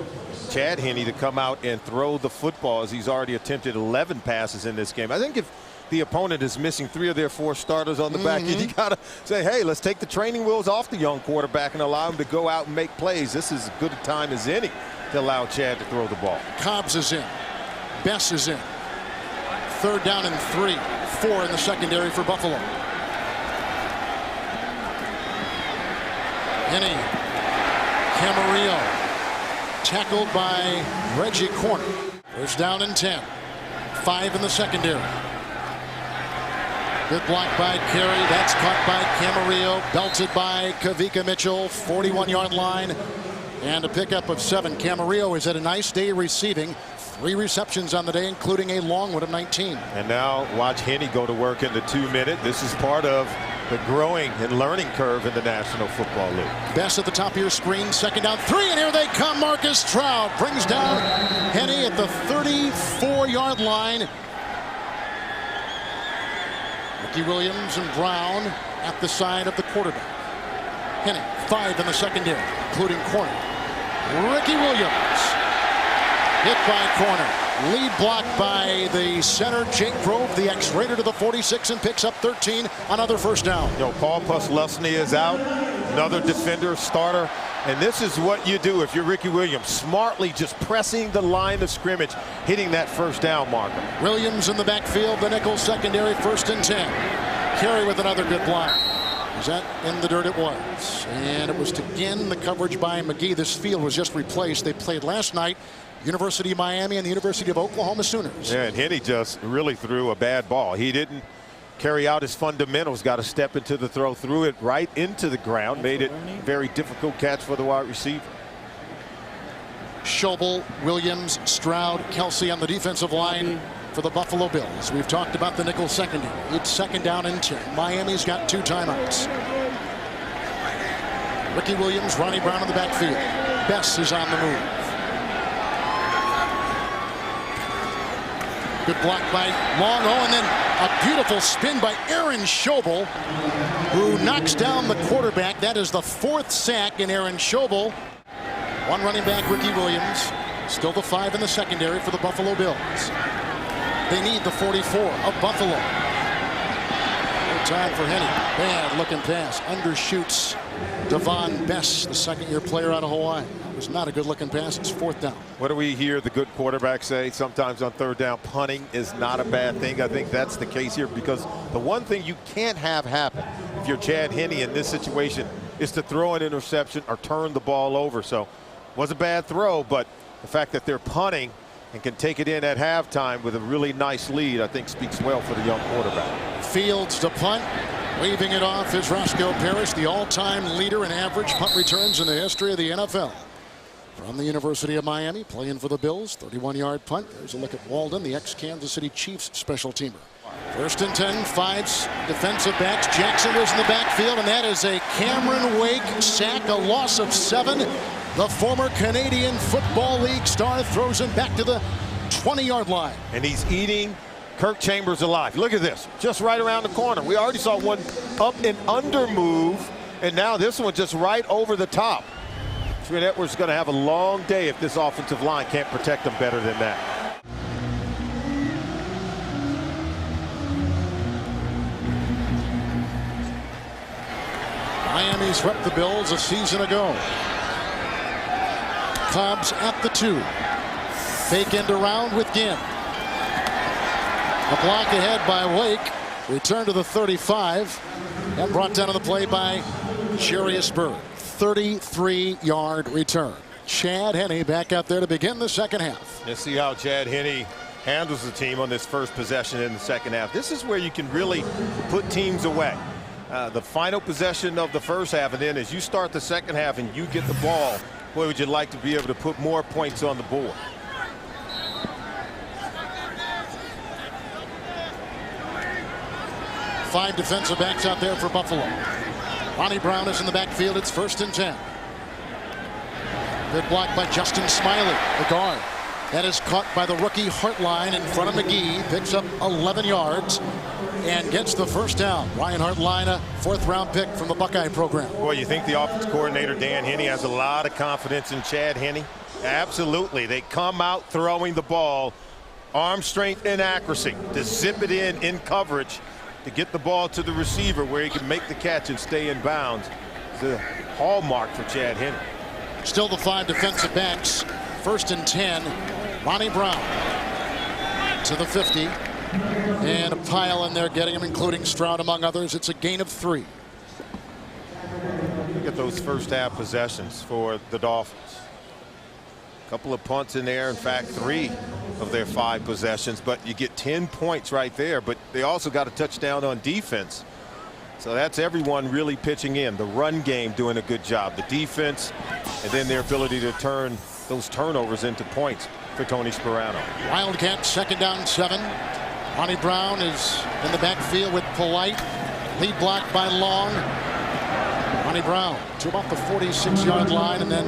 Chad Henne to come out and throw the football, as he's already attempted 11 passes in this game. I think if the opponent is missing 3 of their 4 starters on the back end, you got to say, hey, let's take the training wheels off the young quarterback and allow him to go out and make plays. This is as good a time as any to allow Chad to throw the ball. Cobbs is in. Bess is in. 3rd down and 3. 4 in the secondary for Buffalo. Henne. Camarillo. Tackled by Reggie Corner. 1st down and 10. 5 in the secondary. Good block by Carey. That's caught by Camarillo. Belted by Kavika Mitchell. 41-yard line. And a pickup of 7. Camarillo is at a nice day receiving. 3 receptions on the day, including a long one of 19. And now watch Henne go to work in the 2-minute. This is part of the growing and learning curve in the National Football League. Best at the top of your screen. 2nd down, 3, and here they come. Marcus Trout brings down Henne at the 34-yard line. Ricky Williams and Brown at the side of the quarterback. Henne, 5 in the secondary, including corner. Ricky Williams hit by corner. Lead blocked by the center, Jake Grove, the X-Raider to the 46 and picks up 13 on other first down. Paul Puslusny is out. Another defender, starter. And this is what you do if you're Ricky Williams. Smartly just pressing the line of scrimmage, hitting that first down marker. Williams in the backfield, the nickel secondary, 1st and 10. Carey with another good block. Was that in the dirt? It was. And it was again the coverage by McGee. This field was just replaced. They played last night. University of Miami and the University of Oklahoma Sooners. Yeah, and Henne just really threw a bad ball. He didn't carry out his fundamentals. Got to step into the throw, threw it right into the ground, made it very difficult catch for the wide receiver. Schobel, Williams, Stroud, Kelsey on the defensive line for the Buffalo Bills. We've talked about the nickel secondary. It's 2nd down and 10. Miami's got 2 timeouts. Ricky Williams, Ronnie Brown in the backfield. Bess is on the move. Good block by Long. And then a beautiful spin by Aaron Schobel, who knocks down the quarterback. That is the 4th sack in Aaron Schobel. 1 running back, Ricky Williams. Still the 5 in the secondary for the Buffalo Bills. They need the 44 of Buffalo. No time for Henne. Bad looking pass. Undershoots Devon Bess, the 2nd-year player out of Hawaii. It was not a good looking pass. It's 4th down. What do we hear the good quarterback say? Sometimes on 3rd down, punting is not a bad thing. I think that's the case here, because the one thing you can't have happen if you're Chad Henne in this situation is to throw an interception or turn the ball over. So it was a bad throw, but the fact that they're punting and can take it in at halftime with a really nice lead, I think speaks well for the young quarterback. Fields to punt. Waving it off is Roscoe Parrish, the all-time leader in average punt returns in the history of the NFL. From the University of Miami, playing for the Bills, 31-yard punt. There's a look at Walden, the ex-Kansas City Chiefs special teamer. 1st and 10, 5 defensive backs. Jackson was in the backfield, and that is a Cameron Wake sack, a loss of 7. The former Canadian Football League star throws him back to the 20-yard line. And he's eating Kirk Chambers alive. Look at this, just right around the corner. We already saw one up and under move, and now this one just right over the top. Trent Edwards is going to have a long day if this offensive line can't protect him better than that. Miami swept the Bills a season ago. Cobbs at the 2. Fake end around with Ginn. A block ahead by Wake. Return to the 35. And brought down on the play by Jarius Byrd. 33-yard return. Chad Henne back out there to begin the 2nd half. Let's see how Chad Henne handles the team on this first possession in the 2nd half. This is where you can really put teams away. The final possession of the 1st half, and then as you start the 2nd half and you get the ball, boy, would you like to be able to put more points on the board. Five defensive backs out there for Buffalo. Ronnie Brown is in the backfield. It's 1st and 10. Good block by Justin Smiley, the guard. That is caught by the rookie Hartline in front of McGee. Picks up 11 yards and gets the 1st down. Ryan Hartline, a 4th-round pick from the Buckeye program. Boy, you think the offense coordinator, Dan Henne, has a lot of confidence in Chad Henne? Absolutely. They come out throwing the ball, arm strength and accuracy to zip it in coverage, to get the ball to the receiver where he can make the catch and stay in bounds. It's a hallmark for Chad Henne. Still the 5 defensive backs. 1st and 10. Ronnie Brown to the 50. And a pile in there getting him, including Stroud among others. It's a gain of 3. Look at those first half possessions for the Dolphins. A couple of punts in there. In fact, 3 of their 5 possessions. But you get 10 points right there. But they also got a touchdown on defense. So that's everyone really pitching in. The run game doing a good job. The defense and then their ability to turn those turnovers into points for Tony Sparano. Wildcats 2nd down 7. Ronnie Brown is in the backfield with Polite. Lead block by Long. Ronnie Brown to about the 46-yard line, and then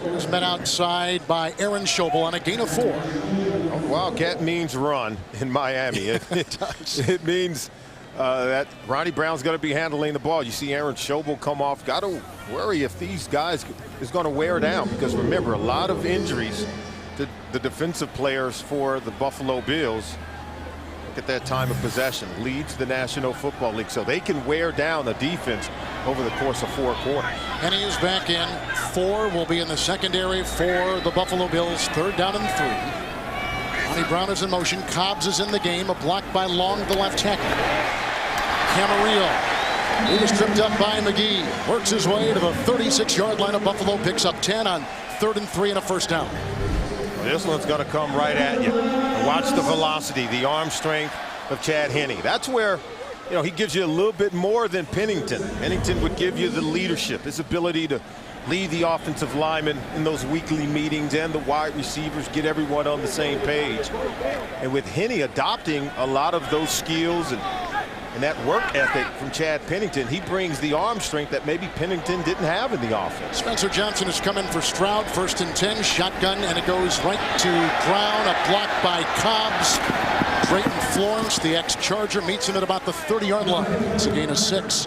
he was met outside by Aaron Schobel on a gain of 4. Wildcat means run in Miami. It means that Ronnie Brown's going to be handling the ball. You see Aaron Schobel come off. Got to worry if these guys is going to wear down, because remember, a lot of injuries to the defensive players for the Buffalo Bills. Look at that time of possession. Leads the National Football League, so they can wear down the defense over the course of 4 quarters. And he is back in. 4 will be in the secondary for the Buffalo Bills. 3rd down and 3. Ronnie Brown is in motion. Cobbs is in the game. A block by Long, the left tackle. Camarillo. He was tripped up by McGee. Works his way to the 36-yard line of Buffalo. Picks up 10 on 3rd and 3 and a first down. Well, this one's going to come right at you. And watch the velocity, the arm strength of Chad Henne. That's where, you know, he gives you a little bit more than Pennington. Pennington would give you the leadership, his ability to lead the offensive linemen in those weekly meetings and the wide receivers, get everyone on the same page. And with Henne adopting a lot of those skills and that work ethic from Chad Pennington, he brings the arm strength that maybe Pennington didn't have in the offense. Spencer Johnson has come in for Stroud. 1st and 10. Shotgun, and it goes right to Brown. A block by Cobbs. Drayton Florence, the ex-Charger, meets him at about the 30-yard line. It's a gain of 6.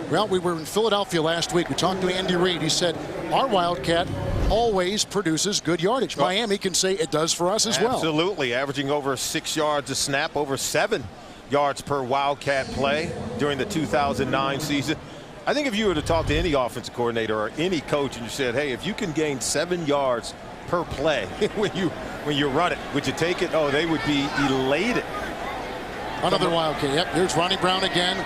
Well, we were in Philadelphia last week. We talked to Andy Reid. He said, our Wildcat always produces good yardage. Miami can say it does for us as well. Absolutely. Averaging over 6 yards a snap, over 7 yards per Wildcat play during the 2009 season. I think if you were to talk to any offensive coordinator or any coach and you said, hey, if you can gain 7 yards per play when you run it, would you take it? Oh, they would be elated. Another Wildcat. Yep, here's Ronnie Brown again.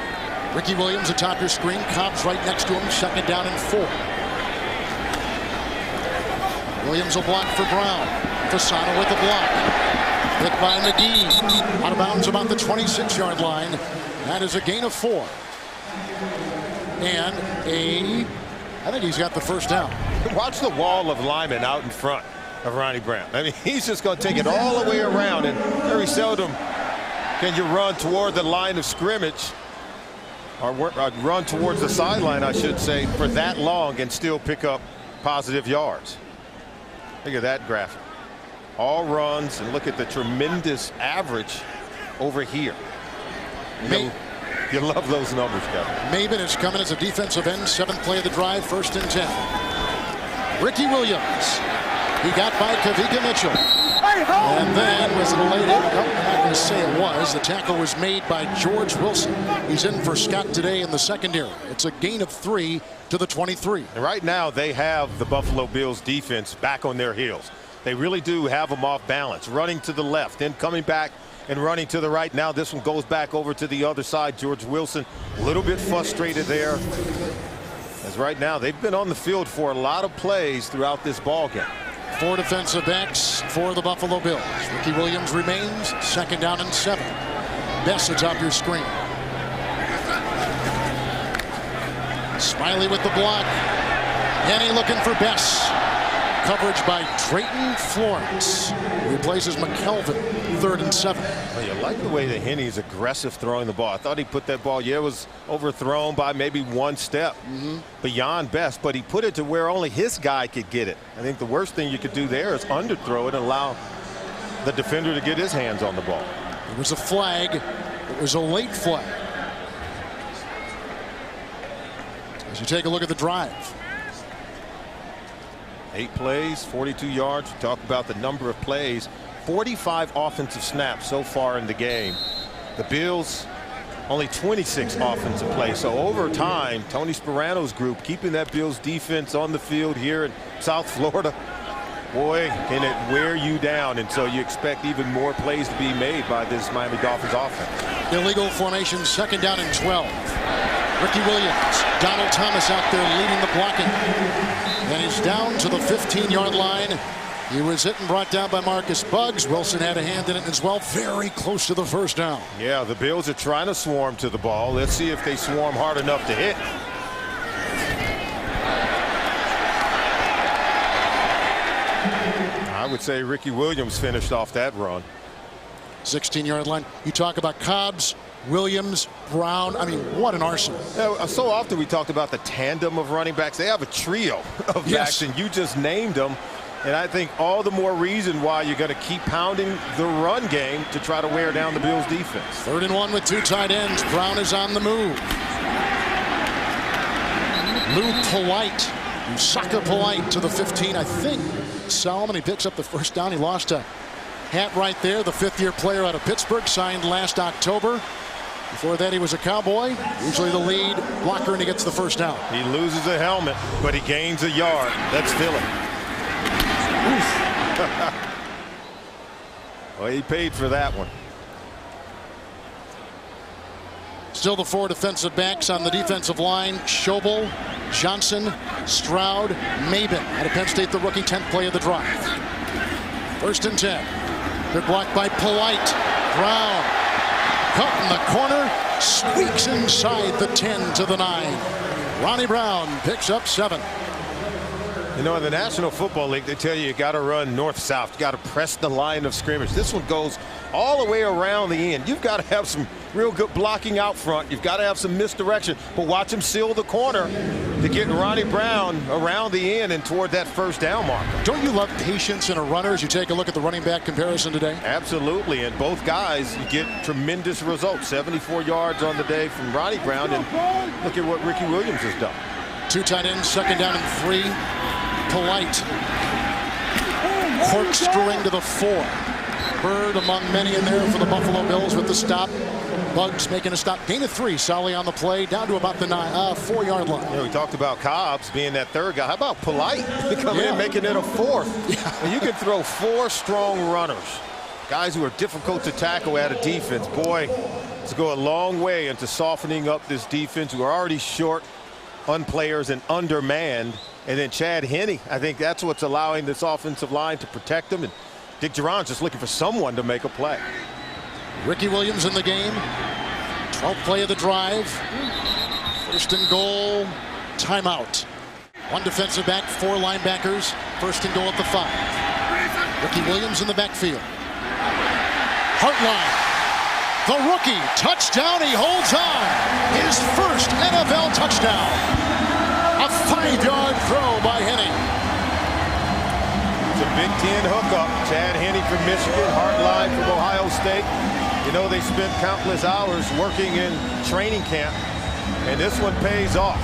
Ricky Williams atop your screen. Cobbs right next to him. 2nd down and 4. Williams will block for Brown. Fasano with the block. Hit by McGee. Out of bounds about the 26-yard line. That is a gain of 4. And I think he's got the first down. Watch the wall of linemen out in front of Ronnie Brown. I mean, he's just going to take it all the way around, and very seldom can you run toward the line of scrimmage or run towards the sideline, I should say, for that long and still pick up positive yards. Look at that graphic. All runs, and look at the tremendous average over here. You love those numbers, Kevin. Maben is coming as a defensive end. 7th play of the drive. 1st and 10. Ricky Williams. He got by Kavika Mitchell. And then was it a late hit? No, I'm not going to say it was. The tackle was made by George Wilson. He's in for Scott today in the secondary. It's a gain of 3 to the 23. And right now they have the Buffalo Bills defense back on their heels. They really do have them off balance, running to the left, then coming back and running to the right. Now this one goes back over to the other side. George Wilson a little bit frustrated there, as right now they've been on the field for a lot of plays throughout this ball game. 4 defensive backs for the Buffalo Bills. Ricky Williams remains. 2nd down and 7. Best is off your screen. Smiley with the block. Henne looking for Bess. Coverage by Drayton Florence. Replaces McKelvin. 3rd and 7. Well, you like the way that Henne's aggressive throwing the ball. I thought he put that ball, it was overthrown by maybe 1 step beyond Best, but he put it to where only his guy could get it. I think the worst thing you could do there is underthrow it and allow the defender to get his hands on the ball. It was a flag. It was a late flag. As you take a look at the drive. 8 plays, 42 yards. We talk about the number of plays. 45 offensive snaps so far in the game. The Bills only 26 offensive plays. So over time, Tony Sparano's group keeping that Bills defense on the field here in South Florida. Boy, can it wear you down, and so you expect even more plays to be made by this Miami Dolphins offense. Illegal formation, 2nd down and 12. Ricky Williams, Donald Thomas out there leading the blocking. And he's down to the 15-yard line. He was hit and brought down by Marcus Buggs. Wilson had a hand in it as well. Very close to the first down. Yeah, the Bills are trying to swarm to the ball. Let's see if they swarm hard enough to hit. I would say Ricky Williams finished off that run. 16-yard line. You talk about Cobbs, Williams, Brown. I mean, what an arsenal. So often we talked about the tandem of running backs. They have a trio of backs, and you just named them. And I think all the more reason why you're going to keep pounding the run game to try to wear down the Bills defense. 3rd and 1 with 2 tight ends. Brown is on the move. Lou Polite. Usaka Polite to the 15. I think Solomon, he picks up the first down. He lost a hat right there. The 5th-year player out of Pittsburgh, signed last October. Before that, he was a Cowboy, usually the lead blocker, and he gets the first down. He loses a helmet, but he gains a yard. That's Philly. Well, he paid for that one. Still the 4 defensive backs on the defensive line. Schobel, Johnson, Stroud, Maben. Out of Penn State, the rookie, 10th play of the drive. 1st and 10. Good block by Polite. Brown cut in the corner. Squeaks inside the 10 to the 9. Ronnie Brown picks up 7. You know, in the National Football League, they tell you got to run north-south. You got to press the line of scrimmage. This one goes all the way around the end. You've got to have some real good blocking out front. You've got to have some misdirection. But watch him seal the corner to get Ronnie Brown around the end and toward that first down marker. Don't you love patience in a runner as you take a look at the running back comparison today? Absolutely. And both guys, you get tremendous results. 74 yards on the day from Ronnie Brown. And look at what Ricky Williams has done. 2 tight ends, 2nd down and 3. Polite corkscrewing to the 4. Bird among many in there for the Buffalo Bills with the stop. Bugs making a stop. Gain of 3. Solly on the play, down to about the 4-yard line. You know, we talked about Cobbs being that 3rd guy. How about Polite coming in, making it a 4th? Yeah. And you can throw 4 strong runners, guys who are difficult to tackle at a defense. Boy, it's go a long way into softening up this defense, who are already short on players and undermanned. And then Chad Henne, I think that's what's allowing this offensive line to protect them. And Dick Jauron's just looking for someone to make a play. Ricky Williams in the game. 12th play of the drive. 1st and goal. Timeout. 1 defensive back, 4 linebackers. 1st and goal at the 5. Ricky Williams in the backfield. Hartline. The rookie. Touchdown. He holds on. His first NFL touchdown. A 5-yard throw by Henne. It's a Big Ten hookup. Chad Henne from Michigan, Hartline from Ohio State. You know, they spent countless hours working in training camp, and this one pays off.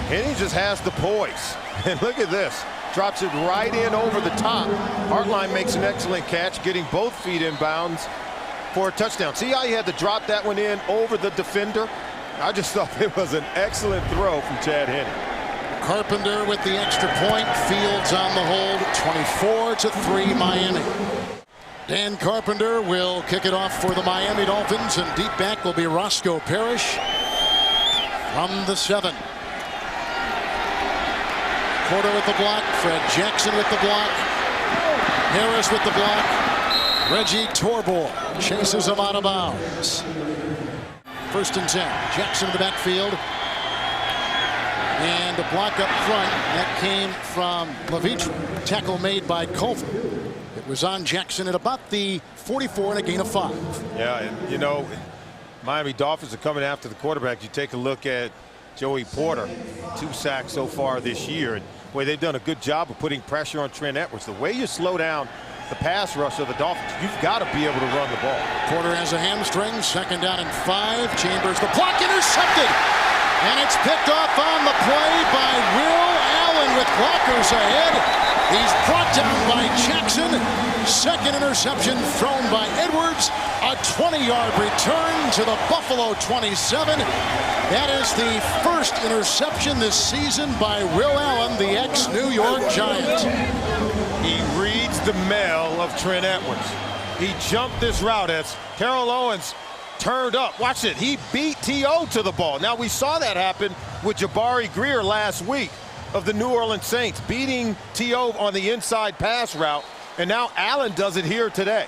Henne just has the poise. And look at this. Drops it right in over the top. Hartline makes an excellent catch, getting both feet in bounds for a touchdown. See how he had to drop that one in over the defender? I just thought it was an excellent throw from Chad Henne. Carpenter with the extra point. Fields on the hold. 24-3 Miami. Dan Carpenter will kick it off for the Miami Dolphins, and deep back will be Roscoe Parrish from the 7. Porter with the block. Fred Jackson with the block. Harris with the block. Reggie Torbor chases him out of bounds. 1st and 10. Jackson in the backfield. And a block up front. That came from Levitre. Tackle made by Culver. It was on Jackson at about the 44 and a gain of 5. Yeah, and you know, Miami Dolphins are coming after the quarterback. You take a look at Joey Porter. 2 sacks so far this year. And boy, they've done a good job of putting pressure on Trent Edwards. The way you slow down the pass rush of the Dolphins, you've got to be able to run the ball. Porter has a hamstring. 2nd down and 5. Chambers, the block, intercepted. And it's picked off on the play by Will Allen with blockers ahead. He's brought down by Jackson. 2nd interception thrown by Edwards. A 20-yard return to the Buffalo 27. That is the 1st interception this season by Will Allen, the ex-New York Giant. He reads the mail of Trent Edwards. He jumped this route as Terrell Owens turned up. Watch it. He beat T.O. to the ball. Now, we saw that happen with Jabari Greer last week of the New Orleans Saints, beating T.O. on the inside pass route. And now Allen does it here today.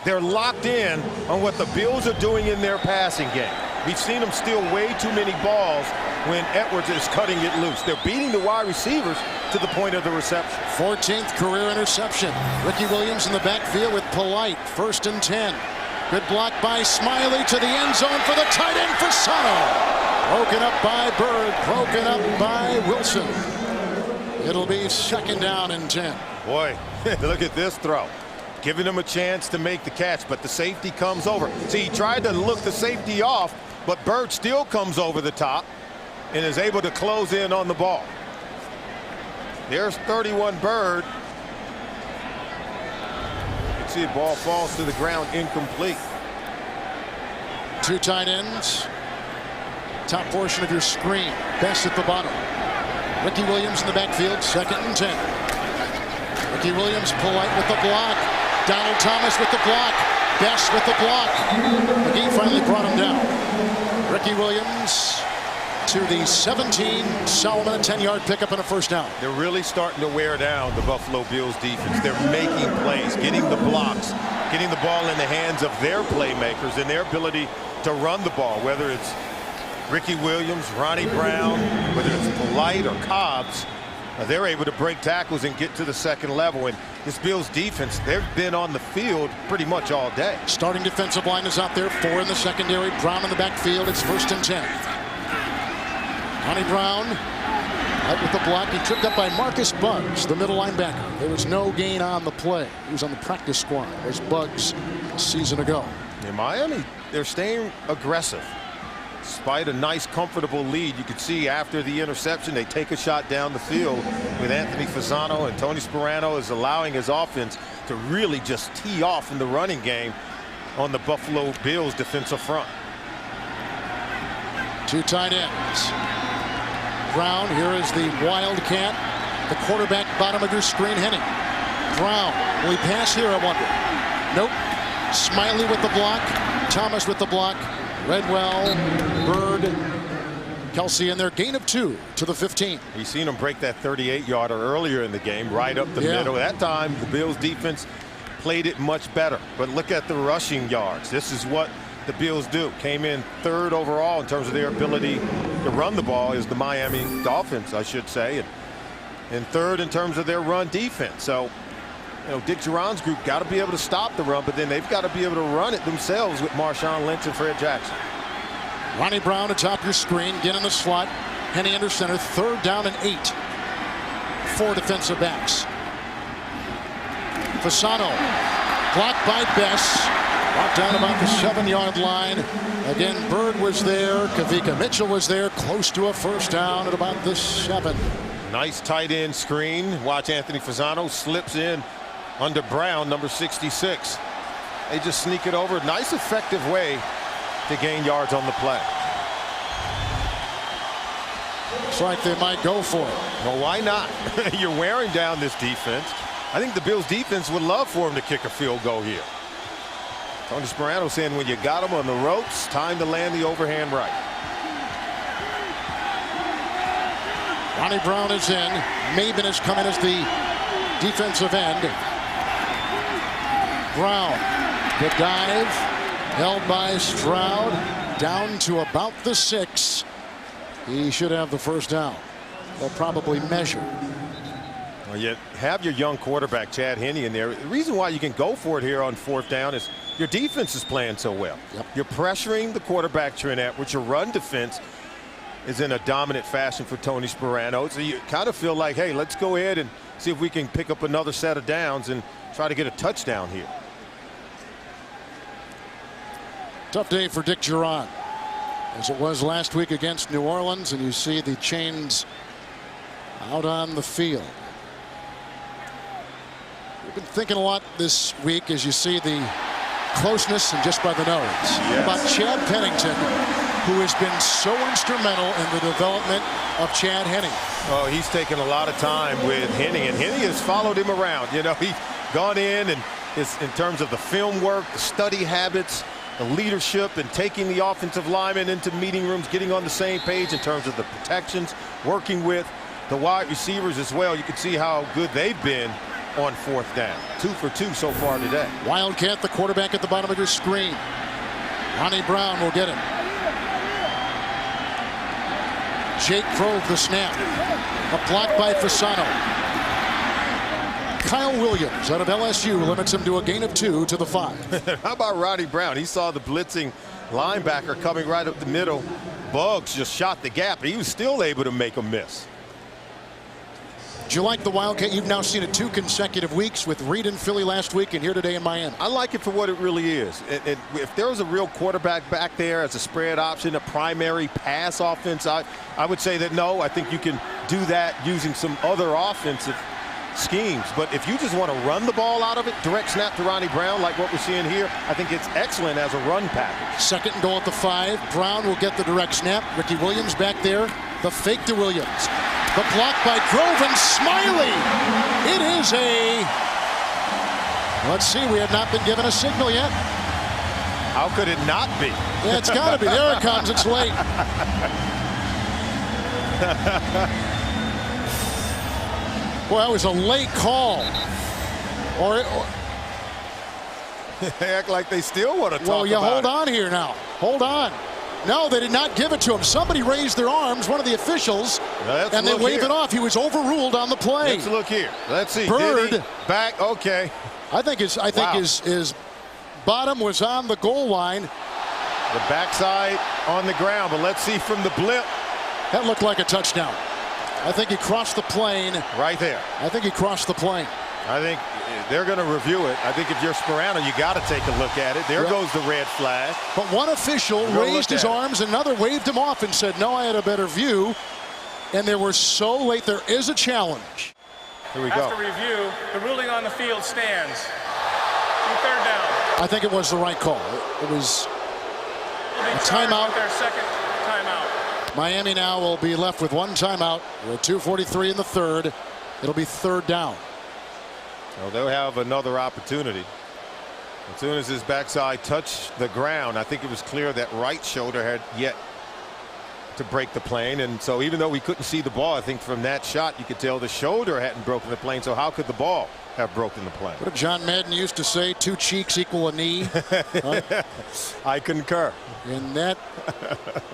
They're locked in on what the Bills are doing in their passing game. We've seen them steal way too many balls when Edwards is cutting it loose. They're beating the wide receivers to the point of the reception. 14th career interception. Ricky Williams in the backfield with Polite. 1st and 10. Good block by Smiley to the end zone for the tight end Fasano. Broken up by Bird. Broken up by Wilson. It'll be 2nd down and 10. Boy, look at this throw. Giving him a chance to make the catch, but the safety comes over. See, he tried to look the safety off, but Bird still comes over the top and is able to close in on the ball. There's 31 Bird. You can see the ball falls to the ground incomplete. 2 tight ends. Top portion of your screen. Best at the bottom. Ricky Williams in the backfield. 2nd and 10. Ricky Williams, Polite with the block. Donald Thomas with the block. Best with the block. McGee finally brought him down. Ricky Williams to the 17. Solomon, a 10-yard pickup and a 1st down. They're really starting to wear down the Buffalo Bills defense. They're making plays, getting the blocks, getting the ball in the hands of their playmakers and their ability to run the ball, whether it's Ricky Williams, Ronnie Brown, whether it's Polite or Cobbs. They're able to break tackles and get to the 2nd level. And this Bills defense, they've been on the field pretty much all day. Starting defensive line is out there. 4 in the secondary. Brown in the backfield. It's 1st and 10. Ronnie Brown out with the block. He tripped up by Marcus Buggs, the middle linebacker. There was no gain on the play. He was on the practice squad as Buggs a season ago. In Miami, they're staying aggressive. Despite a nice, comfortable lead, you could see after the interception, they take a shot down the field with Anthony Fasano, and Tony Sparano is allowing his offense to really just tee off in the running game on the Buffalo Bills defensive front. 2 tight ends. Brown, here is the Wildcat. The quarterback, bottom of your screen, Henning. Brown, will he pass here, I wonder? Nope. Smiley with the block. Thomas with the block. Redwell, Bird, Kelsey in there. Gain of 2 to the 15. You've seen him break that 38-yarder earlier in the game, right up the middle. That time, the Bills defense played it much better. But look at the rushing yards. This is what the Bills do. Came in 3rd overall in terms of their ability to run the ball, is the Miami Dolphins, I should say, and 3rd in terms of their run defense. So, you know, Dick Duran's group got to be able to stop the run, but then they've got to be able to run it themselves with Marshawn Lynch and Fred Jackson. Ronnie Brown atop your screen, get in the slot. Henning under center, 3rd down and 8. 4 defensive backs. Fasano, blocked by Bess. Brought down about the 7-yard line. Again, Bird was there. Kavika Mitchell was there. Close to a 1st down at about the 7. Nice tight end screen. Watch Anthony Fasano slips in under Brown, number 66. They just sneak it over. Nice, effective way to gain yards on the play. Looks like they might go for it. Well, why not? You're wearing down this defense. I think the Bills defense would love for him to kick a field goal here. Tony Sparano saying when you got him on the ropes, time to land the overhand right. Ronnie Brown is in. Maben has come in as the defensive end. Brown, the dive, held by Stroud, down to about the 6. He should have the 1st down. They'll probably measure. Well, you have your young quarterback, Chad Henne, in there. The reason why you can go for it here on 4th down is your defense is playing so well. You're pressuring the quarterback, Trent Edwards. Your run defense is in a dominant fashion for Tony Sparano. So you kind of feel like, hey, let's go ahead and see if we can pick up another set of downs and try to get a touchdown here. Tough day for Dick Duran, as it was last week against New Orleans, and you see the chains out on the field. We've been thinking a lot this week as you see the closeness and just by the nose. Yes. About Chad Pennington, who has been so instrumental in the development of Chad Henne. Oh, he's taken a lot of time with Henne, and Henne has followed him around. You know, he's gone in and in terms of the film work, the study habits, the leadership, and taking the offensive linemen into meeting rooms, getting on the same page in terms of the protections, working with the wide receivers as well. You can see how good they've been on 4th down. 2 for 2 so far today. Wildcat, the quarterback at the bottom of your screen. Ronnie Brown will get him. Jake Grove the snap. A block by Fasano. Kyle Williams out of LSU limits him to a gain of 2 to the 5. How about Ronnie Brown? He saw the blitzing linebacker coming right up the middle. Bugs just shot the gap. He was still able to make a miss. Do you like the Wildcat? You've now seen it 2 consecutive weeks with Reed in Philly last week and here today in Miami. I like it for what it really is. If there was a real quarterback back there as a spread option, a primary pass offense, I would say that no. I think you can do that using some other offensive schemes. But if you just want to run the ball out of it, direct snap to Ronnie Brown like what we're seeing here, I think it's excellent as a run package. 2nd and goal at the 5. Brown will get the direct snap. Ricky Williams back there. The fake to Williams. The block by Grove and Smiley. It is a... Let's see, we have not been given a signal yet. How could it not be? Yeah, it's got to be. There it comes. It's late. Well, that was a late call. They act like they still want to talk about it. Well, about hold on here now. Hold on. No, they did not give it to him. Somebody raised their arms, one of the officials, and they waved it off. He was overruled on the play. Let's look here. Let's see. Bird back. Okay. I think his bottom was on the goal line. The backside on the ground, but let's see from the blip. That looked like a touchdown. I think he crossed the plane. Right there. I think he crossed the plane. I think they're going to review it. I think if you're Sperano, you got to take a look at it. There goes the red flag. But one official raised his arms, another waved him off and said, no, I had a better view. And they were so late. There is a challenge. Here we go. After review, the ruling on the field stands. 3rd down. I think it was the right call. It was a timeout. Their 2nd timeout. Miami now will be left with 1 timeout. We're 2:43 in the 3rd. It'll be 3rd down. Well, they'll have another opportunity. As soon as his backside touched the ground, I think it was clear that right shoulder had yet to break the plane. And so even though we couldn't see the ball, I think from that shot you could tell the shoulder hadn't broken the plane. So how could the ball have broken the plane? What did John Madden used to say? 2 cheeks equal a knee. I concur. In that,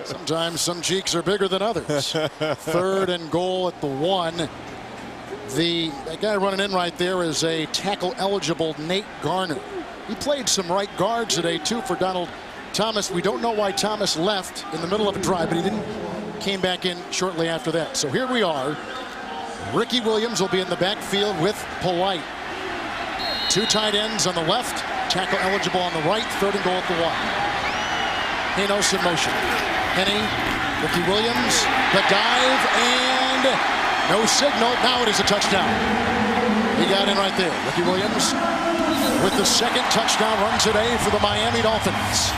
sometimes some cheeks are bigger than others. 3rd and goal at the 1. The guy running in right there is a tackle-eligible Nate Garner. He played some right guard today, too, for Donald Thomas. We don't know why Thomas left in the middle of a drive, but he came back in shortly after that. So here we are. Ricky Williams will be in the backfield with Polite. 2 tight ends on the left, tackle-eligible on the right, 3rd and goal at the 1. Enos in motion. Henny, Ricky Williams, the dive, and... no signal. Now it is a touchdown. He got in right there. Ricky Williams with the 2nd touchdown run today for the Miami Dolphins.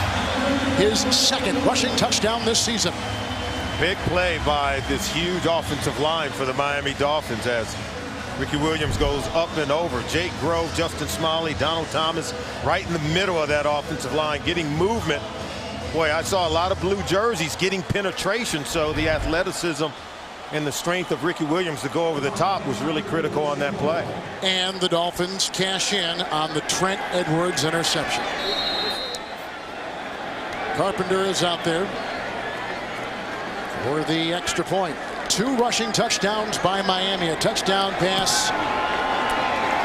His 2nd rushing touchdown this season. Big play by this huge offensive line for the Miami Dolphins as Ricky Williams goes up and over. Jake Grove, Justin Smiley, Donald Thomas right in the middle of that offensive line getting movement. Boy, I saw a lot of blue jerseys getting penetration, so the athleticism and the strength of Ricky Williams to go over the top was really critical on that play. And the Dolphins cash in on the Trent Edwards interception. Carpenter is out there for the extra point. 2 rushing touchdowns by Miami. A touchdown pass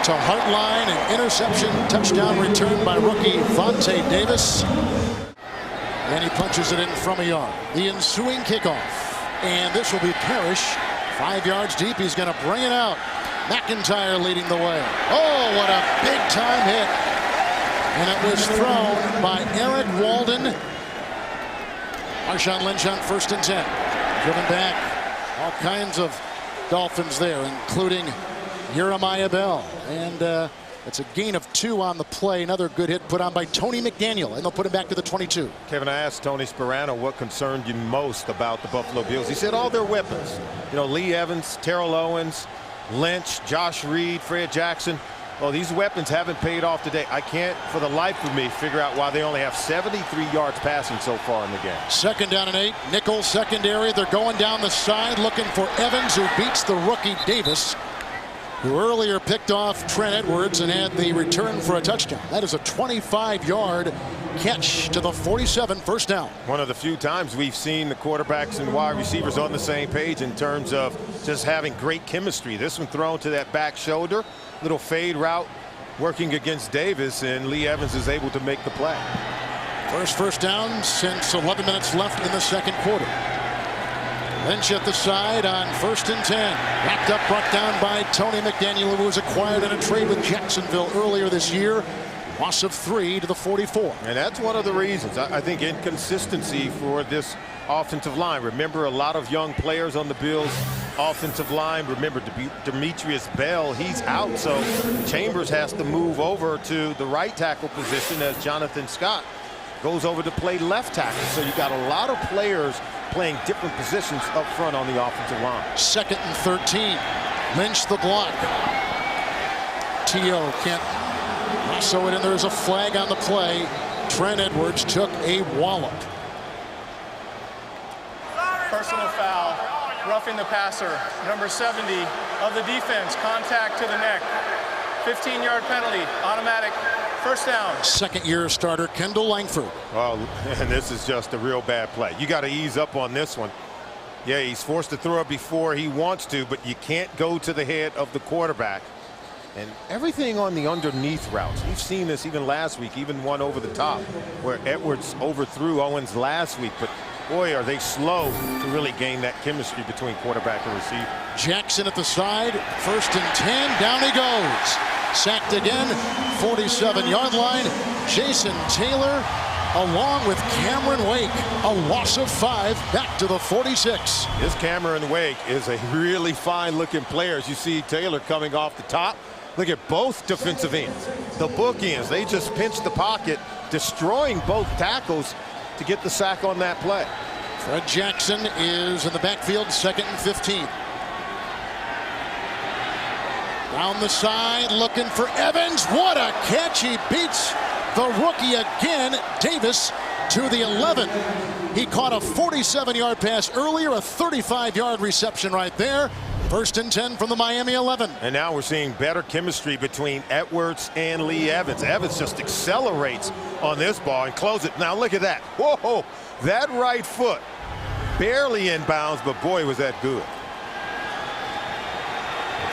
to Hartline, an interception, touchdown return by rookie Vontae Davis. And he punches it in from a yard. The ensuing kickoff. And this will be Parrish, 5 yards deep. He's going to bring it out. McIntyre leading the way. Oh, what a big-time hit. And it was thrown by Eric Walden. Marshawn Lynch on 1st and 10. Driven back. All kinds of Dolphins there, including Jeremiah Bell. And it's a gain of 2 on the play. Another good hit put on by Tony McDaniel, and they'll put him back to the 22. Kevin, I asked Tony Sperano what concerned you most about the Buffalo Bills. He said all their weapons. You know, Lee Evans, Terrell Owens, Lynch, Josh Reed, Fred Jackson. Well, these weapons haven't paid off today. I can't, for the life of me, figure out why they only have 73 yards passing so far in the game. 2nd down and 8. Nickel secondary. They're going down the side looking for Evans, who beats the rookie Davis. who earlier picked off Trent Edwards and had the return for a touchdown. That is a 25-yard catch to the 47, first down. One of the few times we've seen the quarterbacks and wide receivers on the same page in terms of just having great chemistry. This one thrown to that back shoulder, little fade route working against Davis, and Lee Evans is able to make the play. First down since 11 minutes left in the second quarter. Lynch at the side on 1st and 10. Wrapped up, brought down by Tony McDaniel, who was acquired in a trade with Jacksonville earlier this year. Loss of 3 to the 44. And that's one of the reasons. I think inconsistency for this offensive line. Remember, a lot of young players on the Bills offensive line. Remember, Demetrius Bell, he's out, so Chambers has to move over to the right tackle position as Jonathan Scott goes over to play left tackle. So you got a lot of players playing different positions up front on the offensive line. 2nd and 13. Lynch the block. T.O. can't lasso it in. There's a flag on the play. Trent Edwards took a wallop. Personal foul, roughing the passer. Number 70 of the defense, contact to the neck. 15-yard penalty, automatic, first down. Second-year starter Kendall Langford. Oh, and this is just a real bad play. You got to ease up on this one. Yeah, he's forced to throw it before he wants to, but you can't go to the head of the quarterback. And everything on the underneath routes. We've seen this even last week, even one over the top, where Edwards overthrew Owens last week. But boy, are they slow to really gain that chemistry between quarterback and receiver. Jackson at the side, 1st and 10, down he goes. Sacked again, 47-yard line. Jason Taylor along with Cameron Wake, a loss of 5 back to the 46. This Cameron Wake is a really fine looking player. As you see Taylor coming off the top. Look at both defensive ends, the bookends. They just pinched the pocket, destroying both tackles to get the sack on that play. Fred Jackson is in the backfield, 2nd and 15. Down the side, looking for Evans. What a catch. He beats the rookie again, Davis, to the 11. He caught a 47-yard pass earlier, a 35-yard reception right there. 1st and 10 from the Miami 11. And now we're seeing better chemistry between Edwards and Lee Evans. Evans just accelerates on this ball and closes it. Now look at that. Whoa, that right foot barely in bounds, but boy, was that good.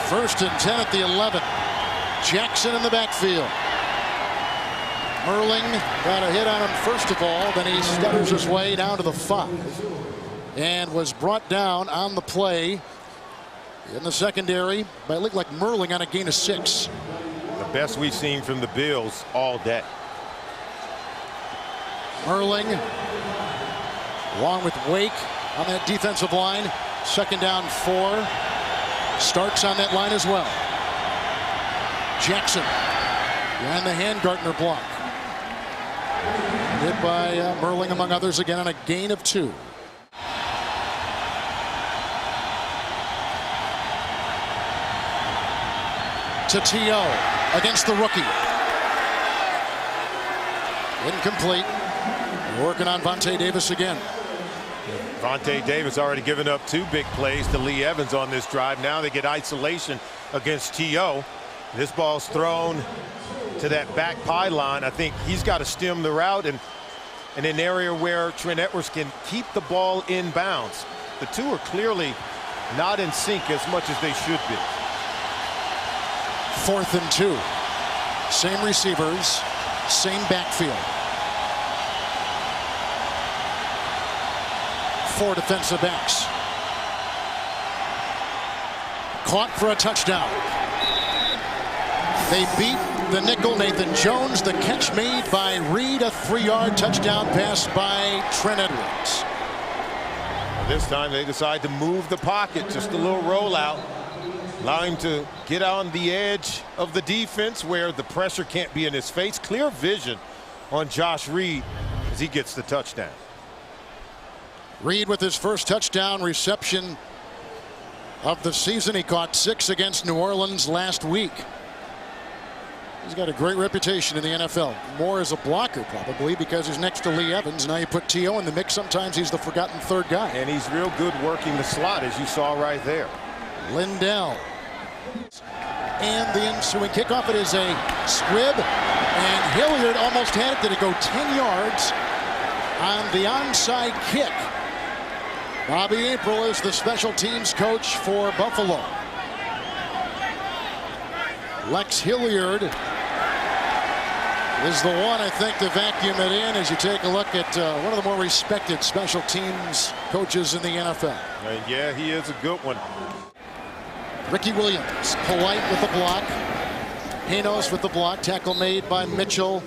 1st and 10 at the 11. Jackson in the backfield. Merling got a hit on him first of all, then he stutters his way down to the 5 and was brought down on the play in the secondary by, it looked like Merling on a gain of 6. The best we've seen from the Bills all day. Merling along with Wake on that defensive line. 2nd down 4. Starks on that line as well. Jackson behind the Handgartner block. Hit by Merling among others again on a gain of 2. To T.O. against the rookie. Incomplete. Working on Vontae Davis again. Vontae Davis already given up 2 big plays to Lee Evans on this drive. Now they get isolation against T.O. This ball's thrown to that back pylon. I think he's got to stem the route and in an area where Trent Edwards can keep the ball in bounds. The two are clearly not in sync as much as they should be. 4th and 2. Same receivers, same backfield. 4 defensive backs. Caught for a touchdown. They beat the nickel Nathan Jones. The catch made by Reed, a 3-yard touchdown pass by Trent Edwards. This time they decide to move the pocket, just a little rollout. Allow him to get on the edge of the defense where the pressure can't be in his face. Clear vision on Josh Reed as he gets the touchdown. Reed with his first touchdown reception of the season. He caught 6 against New Orleans last week. He's got a great reputation in the NFL. More as a blocker probably because he's next to Lee Evans. Now you put T.O. in the mix. Sometimes he's the forgotten 3rd guy. And he's real good working the slot as you saw right there. Lindell and the ensuing kickoff. It is a squib, and Hilliard almost had it. Did it go 10 yards on the onside kick? Bobby April is the special teams coach for Buffalo. Lex Hilliard is the one, I think, to vacuum it in as you take a look at one of the more respected special teams coaches in the NFL. And yeah, he is a good one. Ricky Williams, Polite with the block. Hanos with the block. Tackle made by Mitchell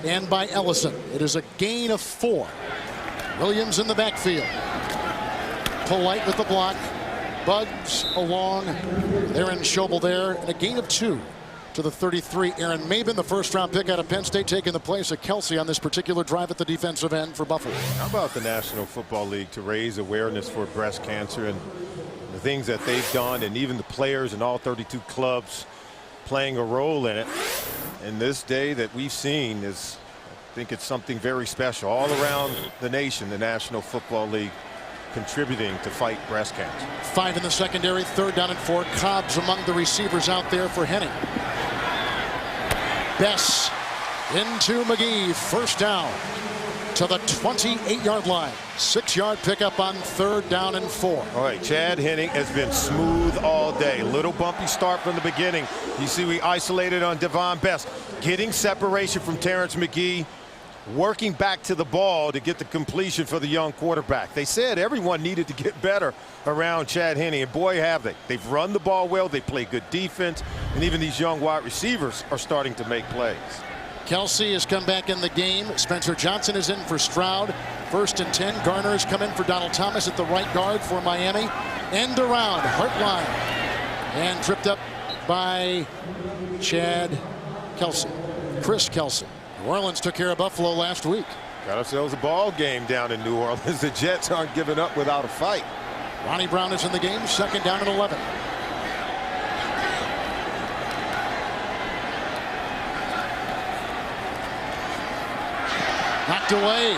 and by Ellison. It is a gain of 4. Williams in the backfield. Polite with the block. Bugs along. Aaron Schobel there. And a gain of 2 to the 33. Aaron Maben, the first-round pick out of Penn State, taking the place of Kelsey on this particular drive at the defensive end for Buffalo. How about the National Football League to raise awareness for breast cancer and the things that they've done, and even the players in all 32 clubs playing a role in it. And this day that we've seen is, I think it's something very special all around the nation. The National Football League contributing to fight breast cancer. 5 in the secondary, 3rd down and 4. Cobbs among the receivers out there for Henning. Bess into McGee, first down to the 28-yard line. 6-yard pickup on 3rd down and 4. All right, Chad Henning has been smooth all day. Little bumpy start from the beginning. You see we isolated on Devon Bess, getting separation from Terrence McGee, working back to the ball to get the completion for the young quarterback. They said everyone needed to get better around Chad Henning, and boy have they. They've run the ball well, they play good defense, and even these young wide receivers are starting to make plays. Kelsey has come back in the game. Spencer Johnson is in for Stroud. 1st and 10. Garner has come in for Donald Thomas at the right guard for Miami. End around, Hartline, and tripped up by Chad Kelsey. Chris Kelsey. New Orleans took care of Buffalo last week. Got ourselves a ball game down in New Orleans. The Jets aren't giving up without a fight. Ronnie Brown is in the game. 2nd down and 11. Knocked away.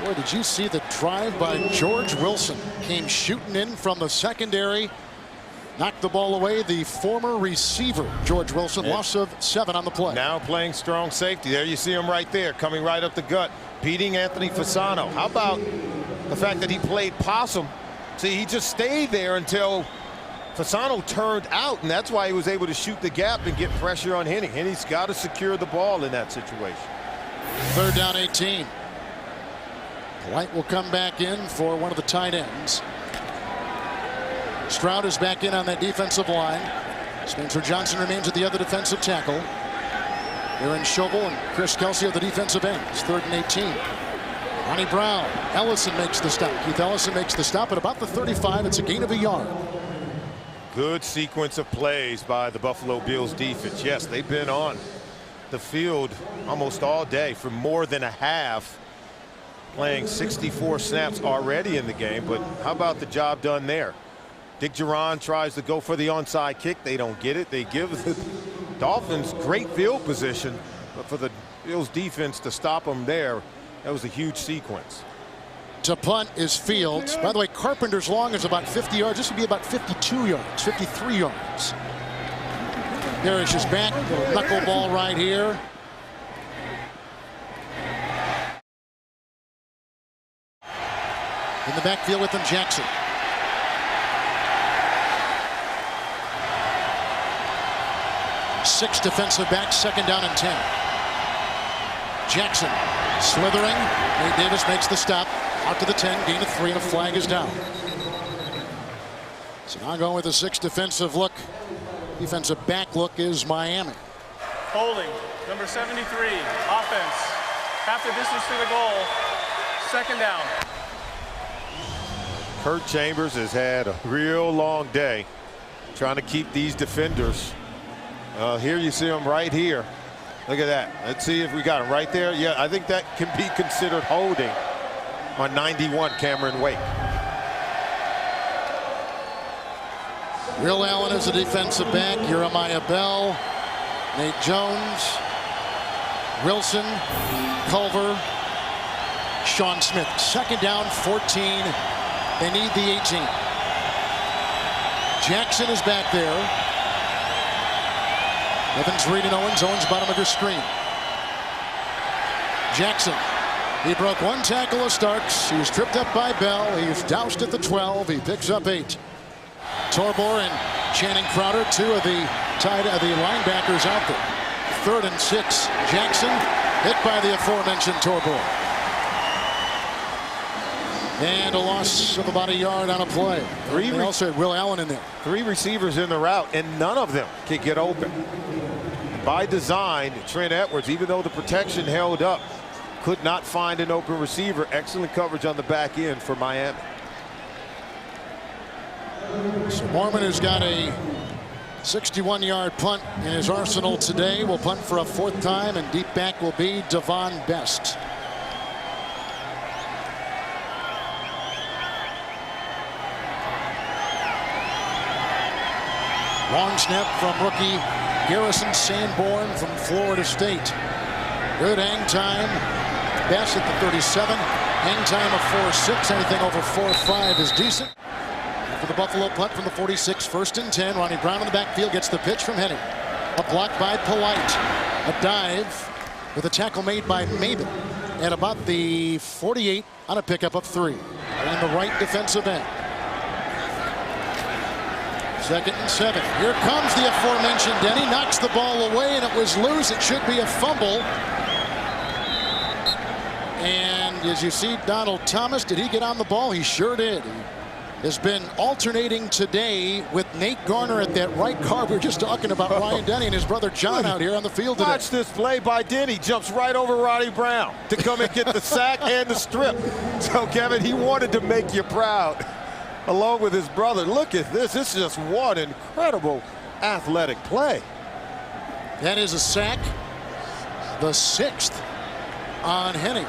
Boy, did you see the drive by George Wilson? Came shooting in from the secondary. Knocked the ball away. The former receiver, George Wilson, loss of 7 on the play. Now playing strong safety. There you see him right there, coming right up the gut, beating Anthony Fasano. How about the fact that he played possum? See, he just stayed there until Fasano turned out, and that's why he was able to shoot the gap and get pressure on Henning. Henning's got to secure the ball in that situation. 3rd down 18. Polite will come back in for one of the tight ends. Stroud is back in on that defensive line. Spencer Johnson remains at the other defensive tackle. Aaron Schobel and Chris Kelsey at the defensive ends. 3rd and 18. Ronnie Brown. Ellison makes the stop. Keith Ellison makes the stop at about the 35. It's a gain of a yard. Good sequence of plays by the Buffalo Bills defense. Yes, they've been on the field almost all day for more than a half, playing 64 snaps already in the game. But how about the job done there? Dick Duran tries to go for the onside kick. They don't get it. They give the Dolphins great field position, but for the Bills defense to stop them there, that was a huge sequence. To punt is Fields. By the way, Carpenter's long is about 50 yards. This would be about 52 yards, 53 yards. Parrish is back. Little knuckleball right here. In the backfield with them, Jackson. Six defensive backs, 2nd down and 10. Jackson slithering. Nate Davis makes the stop. Out to the 10, gain of 3, and a flag is down. So now going with a 6 defensive look. Defensive back look is Miami. Holding, number 73, offense. Half the distance to the goal. 2nd down. Kurt Chambers has had a real long day trying to keep these defenders. Here you see him right here. Look at that. Let's see if we got him right there. Yeah, I think that can be considered holding on 91, Cameron Wake. Will Allen is a defensive back. Jeremiah Bell, Nate Jones, Wilson, Culver, Sean Smith. 2nd down, 14. They need the 18. Jackson is back there. Evans reading Owens. Owens bottom of your screen. Jackson. He broke one tackle of Starks. He was tripped up by Bell. He's doused at the 12. He picks up 8. Torbor and Channing Crowder, two of the linebackers out there. 3rd and 6. Jackson hit by the aforementioned Torbor. And a loss of about a yard on a play. They also had Will Allen in there. 3 receivers in the route, and none of them could get open. By design, Trent Edwards, even though the protection held up, could not find an open receiver. Excellent coverage on the back end for Miami. So Mormon, who's got a 61-yard punt in his arsenal today, will punt for a 4th time, and deep back will be Devon Best. Long snap from rookie Garrison Sanborn from Florida State. Good hang time. Best at the 37. Hang time of 4.6. Anything over 4.5 is decent. For the Buffalo punt from the 46. 1st and 10. Ronnie Brown in the backfield gets the pitch from Henning. A block by Polite. A dive with a tackle made by Mabin at about the 48 on a pickup of 3. And the right defensive end. 2nd and 7. Here comes the aforementioned Denny. Knocks the ball away, and it was loose. It should be a fumble. And as you see, Donald Thomas, did he get on the ball? He sure did. He has been alternating today with Nate Garner at that right guard. We were just talking about Ryan Denny and his brother John out here on the field today. Watch this play by Denny. Jumps right over Ronnie Brown to come and get the sack and the strip. So, Kevin, he wanted to make you proud, along with his brother. Look at this. This is just one incredible athletic play. That is a sack. The 6th on Henning.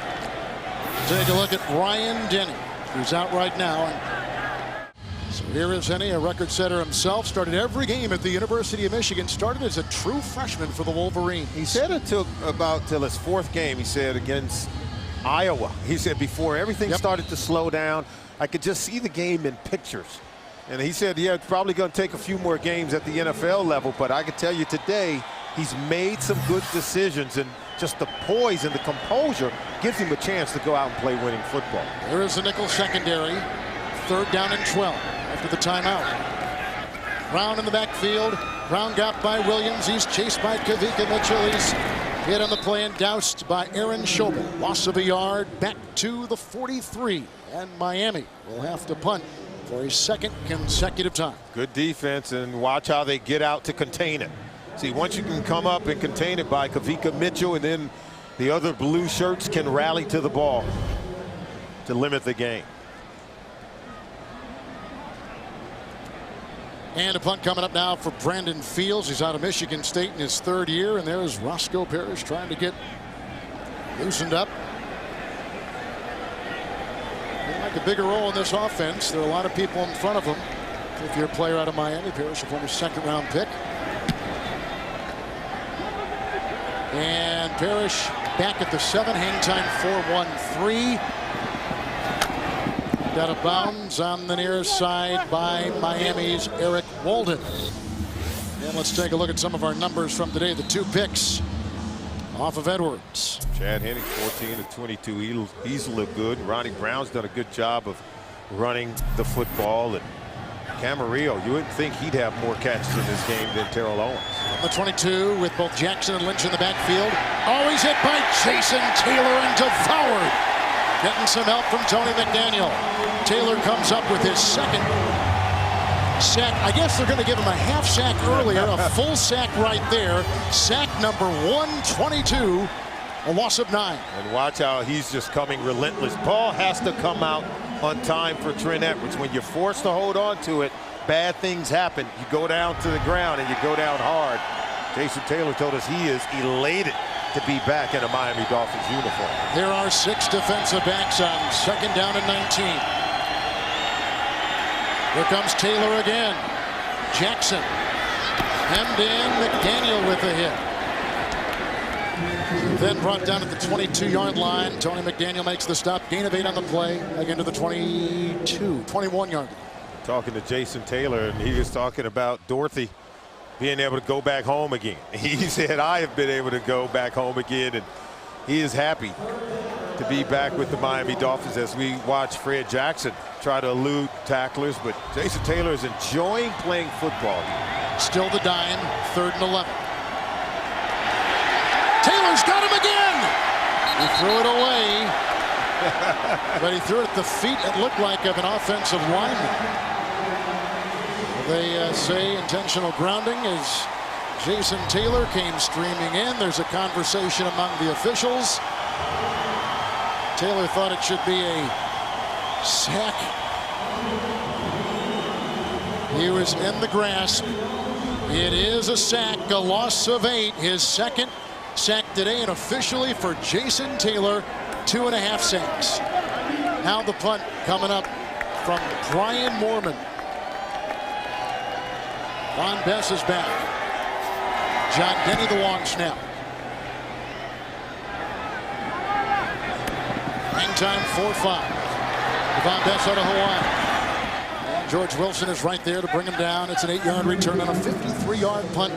Take a look at Ryan Denny, who's out right now. And so here is Henny, a record setter himself. Started every game at the University of Michigan. Started as a true freshman for the Wolverines. He said it took about till his 4th game, he said, against Iowa. He said before everything started to slow down, I could just see the game in pictures. And he said, yeah, it's probably going to take a few more games at the NFL level, but I can tell you today, he's made some good decisions, and just the poise and the composure gives him a chance to go out and play winning football. There is the nickel secondary. 3rd down and 12 after the timeout. Brown in the backfield. Brown got by Williams. He's chased by Kavika Mitchell. He's hit on the play and doused by Aaron Schobel. Loss of a yard back to the 43. And Miami will have to punt for a 2nd consecutive time. Good defense, and watch how they get out to contain it. See, once you can come up and contain it by Kavika Mitchell, and then the other blue shirts can rally to the ball to limit the game. And a punt coming up now for Brandon Fields. He's out of Michigan State in his 3rd year, and there's Roscoe Parrish trying to get loosened up. He'd like a bigger role in this offense. There are a lot of people in front of him. If you're a player out of Miami, Parrish, a former 2nd-round pick. And Parrish back at the 7. Hang time 4-1-3. Got a bounds on the near side by Miami's Eric Walden. And let's take a look at some of our numbers from today. The 2 picks off of Edwards. Chad Henning, 14 of 22. He's looked good. Ronnie Brown's done a good job of running the football. And Camarillo, you wouldn't think he'd have more catches in this game than Terrell Owens. The 22 with both Jackson and Lynch in the backfield. Always hit by Jason Taylor and devoured. Getting some help from Tony McDaniel. Taylor comes up with his 2nd sack. I guess they're going to give him a half sack earlier. A full sack right there. Sack number 122. A loss of 9. And watch how he's just coming relentless. Ball has to come out on time for Trent Edwards. When you're forced to hold on to it, bad things happen. You go down to the ground and you go down hard. Jason Taylor told us he is elated to be back in a Miami Dolphins uniform. There are 6 defensive backs on 2nd down and 19. Here comes Taylor again. Jackson hemmed in. McDaniel with the hit. Then brought down at the 22-yard line. Tony McDaniel makes the stop. Gain of 8 on the play. Again to the 21-yard line. Talking to Jason Taylor, and he was talking about Dorothy being able to go back home again. He said, I have been able to go back home again, and he is happy to be back with the Miami Dolphins as we watch Fred Jackson try to elude tacklers, but Jason Taylor is enjoying playing football. Still the dime, 3rd and 11. Taylor's got him again! He threw it away, but he threw it at the feet, it looked like, of an offensive lineman. They say intentional grounding as Jason Taylor came streaming in. There's a conversation among the officials. Taylor thought it should be a sack. He was in the grasp. It is a sack, a loss of 8. His 2nd sack today, and officially for Jason Taylor, 2.5 sacks. Now the punt coming up from Brian Moorman. Von Bess is back. John Denny the long snap. Hang time 4-5. Von Bess out of Hawaii. And George Wilson is right there to bring him down. It's an 8-yard return on a 53-yard punt.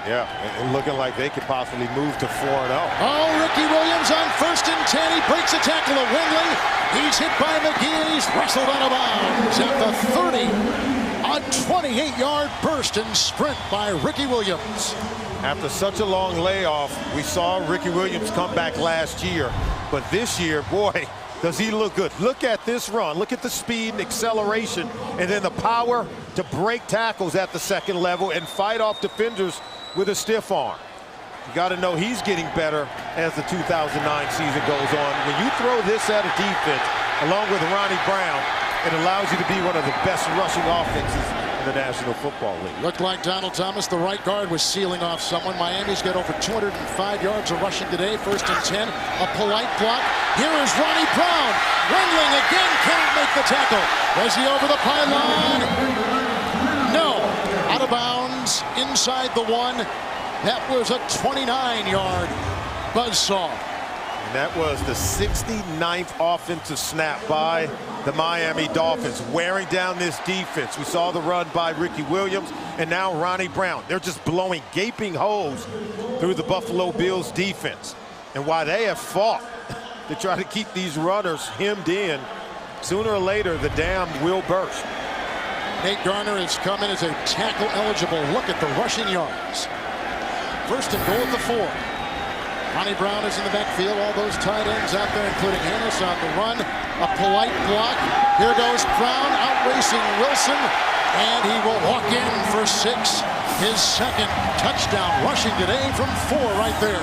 Yeah, and looking like they could possibly move to 4-0. Oh, Ricky Williams on 1st and 10. He breaks a tackle of Windley. He's hit by McGee. He's wrestled out of bounds at the 30. A 28-yard burst and sprint by Ricky Williams. After such a long layoff, we saw Ricky Williams come back last year. But this year, boy, does he look good. Look at this run. Look at the speed and acceleration, and then the power to break tackles at the 2nd level and fight off defenders with a stiff arm. You got to know he's getting better as the 2009 season goes on. When you throw this at a defense, along with Ronnie Brown, it allows you to be one of the best rushing offenses in the National Football League. Looked like Donald Thomas, the right guard, was sealing off someone. Miami's got over 205 yards of rushing today. 1st and 10. A polite block. Here is Ronnie Brown. Wendling again cannot make the tackle. Was he over the pylon? No. Out of bounds inside the 1. That was a 29-yard buzzsaw. And that was the 69th offensive snap by the Miami Dolphins, wearing down this defense. We saw the run by Ricky Williams, and now Ronnie Brown. They're just blowing gaping holes through the Buffalo Bills defense. And while they have fought to try to keep these runners hemmed in, sooner or later the dam will burst. Nate Garner has come in as a tackle eligible. Look at the rushing yards. 1st and goal at the 4. Ronnie Brown is in the backfield. All those tight ends out there, including Hannes on the run. A polite block. Here goes Brown, outracing Wilson, and he will walk in for 6. His 2nd touchdown rushing today from 4 right there.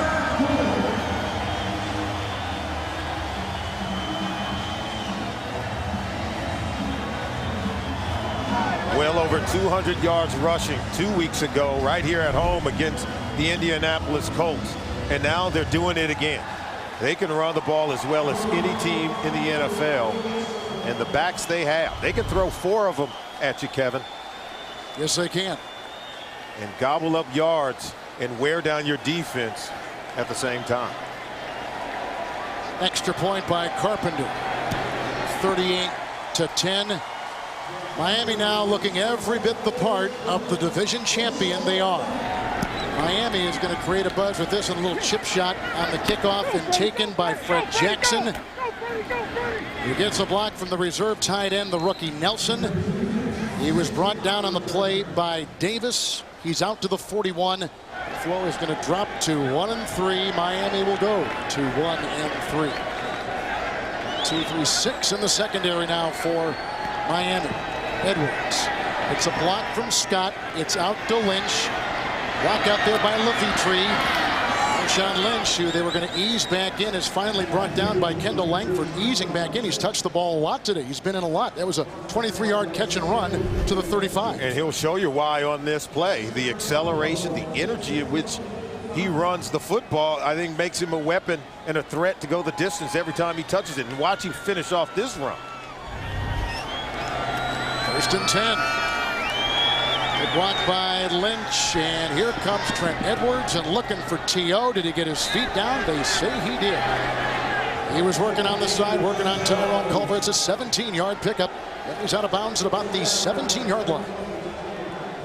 Well over 200 yards rushing 2 weeks ago right here at home against the Indianapolis Colts. And now they're doing it again. They can run the ball as well as any team in the NFL. And the backs they have, they can throw 4 of them at you, Kevin. Yes, they can. And gobble up yards and wear down your defense at the same time. Extra point by Carpenter. 38-10. Miami now looking every bit the part of the division champion they are. Miami is going to create a buzz with this, and a little chip shot on the kickoff and taken by Fred Jackson. He gets a block from the reserve tight end, the rookie Nelson. He was brought down on the play by Davis. He's out to the 41. The flow is going to drop to 1-3. Miami will go to 1-3. 2-3-6 in the secondary now for Miami. Edwards. It's a block from Scott. It's out to Lynch. Block out there by Levitre. Marshawn Lynch, who they were going to ease back in, is finally brought down by Kendall Langford, easing back in. He's touched the ball a lot today. He's been in a lot. That was a 23-yard catch and run to the 35. And he'll show you why on this play. The acceleration, the energy at which he runs the football, I think makes him a weapon and a threat to go the distance every time he touches it. And watch him finish off this run. 1st and 10. The block by Lynch, and here comes Trent Edwards, and looking for T.O. Did he get his feet down? They say he did. He was working on the side, working on Tyrone Culver. It's a 17-yard pickup. And he's out of bounds at about the 17-yard line.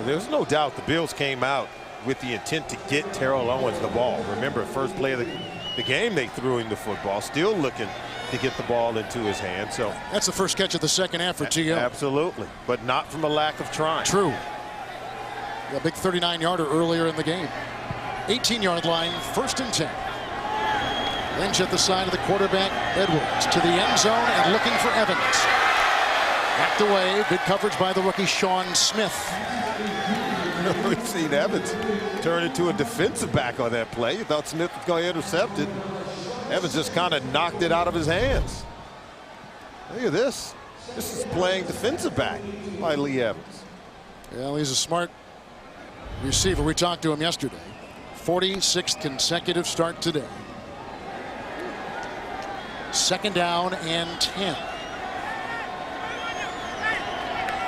There's no doubt the Bills came out with the intent to get Terrell Owens the ball. Remember, first play of the game, they threw him the football, still looking to get the ball into his hand. So that's the first catch of the second half for T.O. Absolutely, but not from a lack of trying. True. A big 39-yarder earlier in the game. 18-yard line, 1st and 10. Lynch at the side of the quarterback, Edwards to the end zone and looking for Evans. Backed away, good coverage by the rookie Sean Smith. We've seen Evans turn into a defensive back on that play. You thought Smith was going to intercept it. Evans just kind of knocked it out of his hands. Look at this. This is playing defensive back by Lee Evans. Well, he's a smart receiver. We talked to him yesterday. 46th consecutive start today. 2nd down and 10.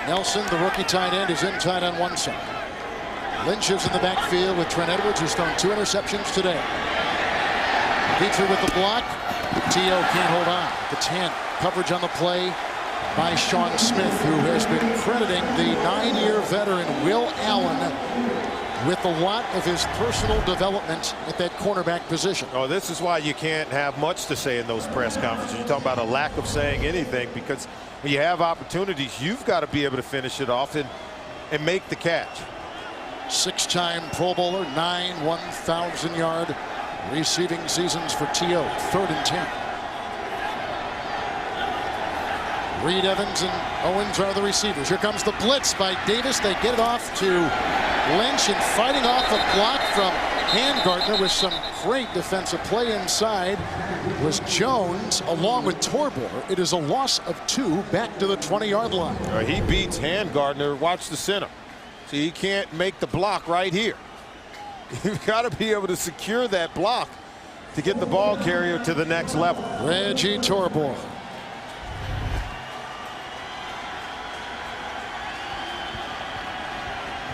Nelson, the rookie tight end, is in tight on one side. Lynch is in the backfield with Trent Edwards, who's thrown 2 interceptions today. Petrie with the block. T.O. can't hold on. The 10. Coverage on the play by Sean Smith, who has been crediting the 9-year veteran Will Allen with a lot of his personal development at that cornerback position. Oh, this is why you can't have much to say in those press conferences. You're talking about a lack of saying anything, because when you have opportunities, you've got to be able to finish it off and make the catch. 6-time Pro Bowler, 9 1,000-yard receiving seasons for T.O. 3rd and 10. Reed, Evans, and Owens are the receivers. Here comes the blitz by Davis. They get it off to Lynch, and fighting off a block from Handgartner with some great defensive play inside was Jones along with Torbor. It is a loss of 2 back to the 20-yard line. He beats Handgartner. Watch the center. See, he can't make the block right here. You've got to be able to secure that block to get the ball carrier to the next level. Reggie Torbor.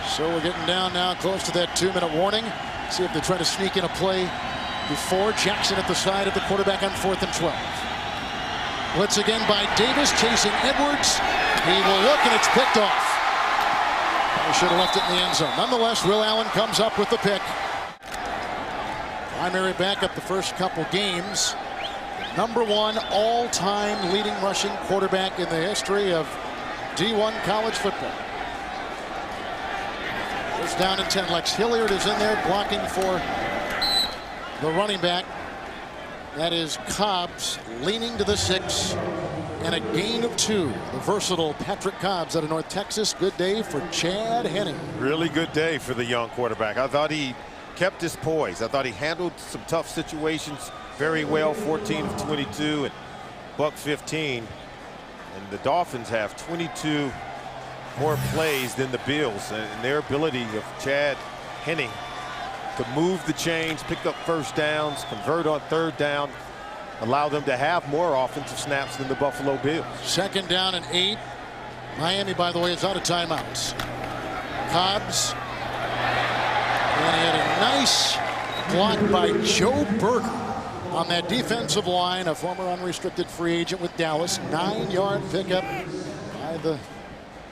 So we're getting down now close to that 2-minute warning. See if they try to sneak in a play before. Jackson at the side of the quarterback on 4th and 12. Blitz again by Davis, chasing Edwards. He will look, and it's picked off. He should have left it in the end zone. Nonetheless, Will Allen comes up with the pick. Primary backup the first couple games. #1 all-time leading rushing quarterback in the history of D1 college football. First down and 10. Lex Hilliard is in there blocking for the running back. That is Cobbs, leaning to the 6, and a gain of 2. The versatile Patrick Cobbs out of North Texas. Good day for Chad Henne. Really good day for the young quarterback. I thought he kept his poise. I thought he handled some tough situations very well. 14 of 22 and buck 15. And the Dolphins have 22 more plays than the Bills, and their ability of Chad Henne to move the chains, pick up first downs, convert on 3rd down, allow them to have more offensive snaps than the Buffalo Bills. 2nd down and 8. Miami, by the way, is out of timeouts. Cobbs, and he had a nice block by Joe Berger on that defensive line, a former unrestricted free agent with Dallas. 9-yard pickup by the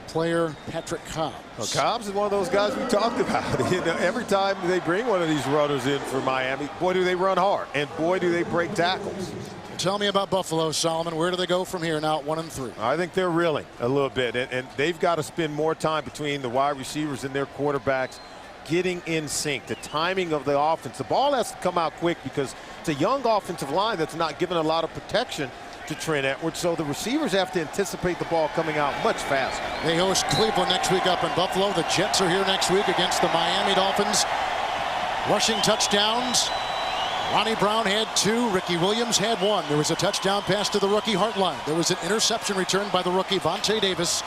player Patrick Cobbs. Well, Cobbs is one of those guys we talked about. You know, every time they bring one of these runners in for Miami, boy, do they run hard, and boy, do they break tackles. Tell me about Buffalo, Solomon. Where do they go from here now at 1-3? I think they're reeling a little bit, and they've got to spend more time between the wide receivers and their quarterbacks getting in sync. The timing of the offense. The ball has to come out quick because it's a young offensive line that's not given a lot of protection to Trent Edwards, so the receivers have to anticipate the ball coming out much faster. They host Cleveland next week up in Buffalo. The Jets are here next week against the Miami Dolphins. Rushing touchdowns. Ronnie Brown had 2. Ricky Williams had 1. There was a touchdown pass to the rookie Hartline. There was an interception returned by the rookie Vontae Davis.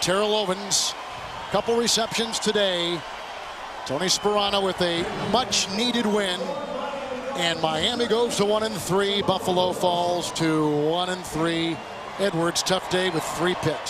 Terrell Owens, couple receptions today. Tony Sperano with a much-needed win. And Miami goes to 1-3. Buffalo falls to 1-3. Edwards, tough day with 3 picks.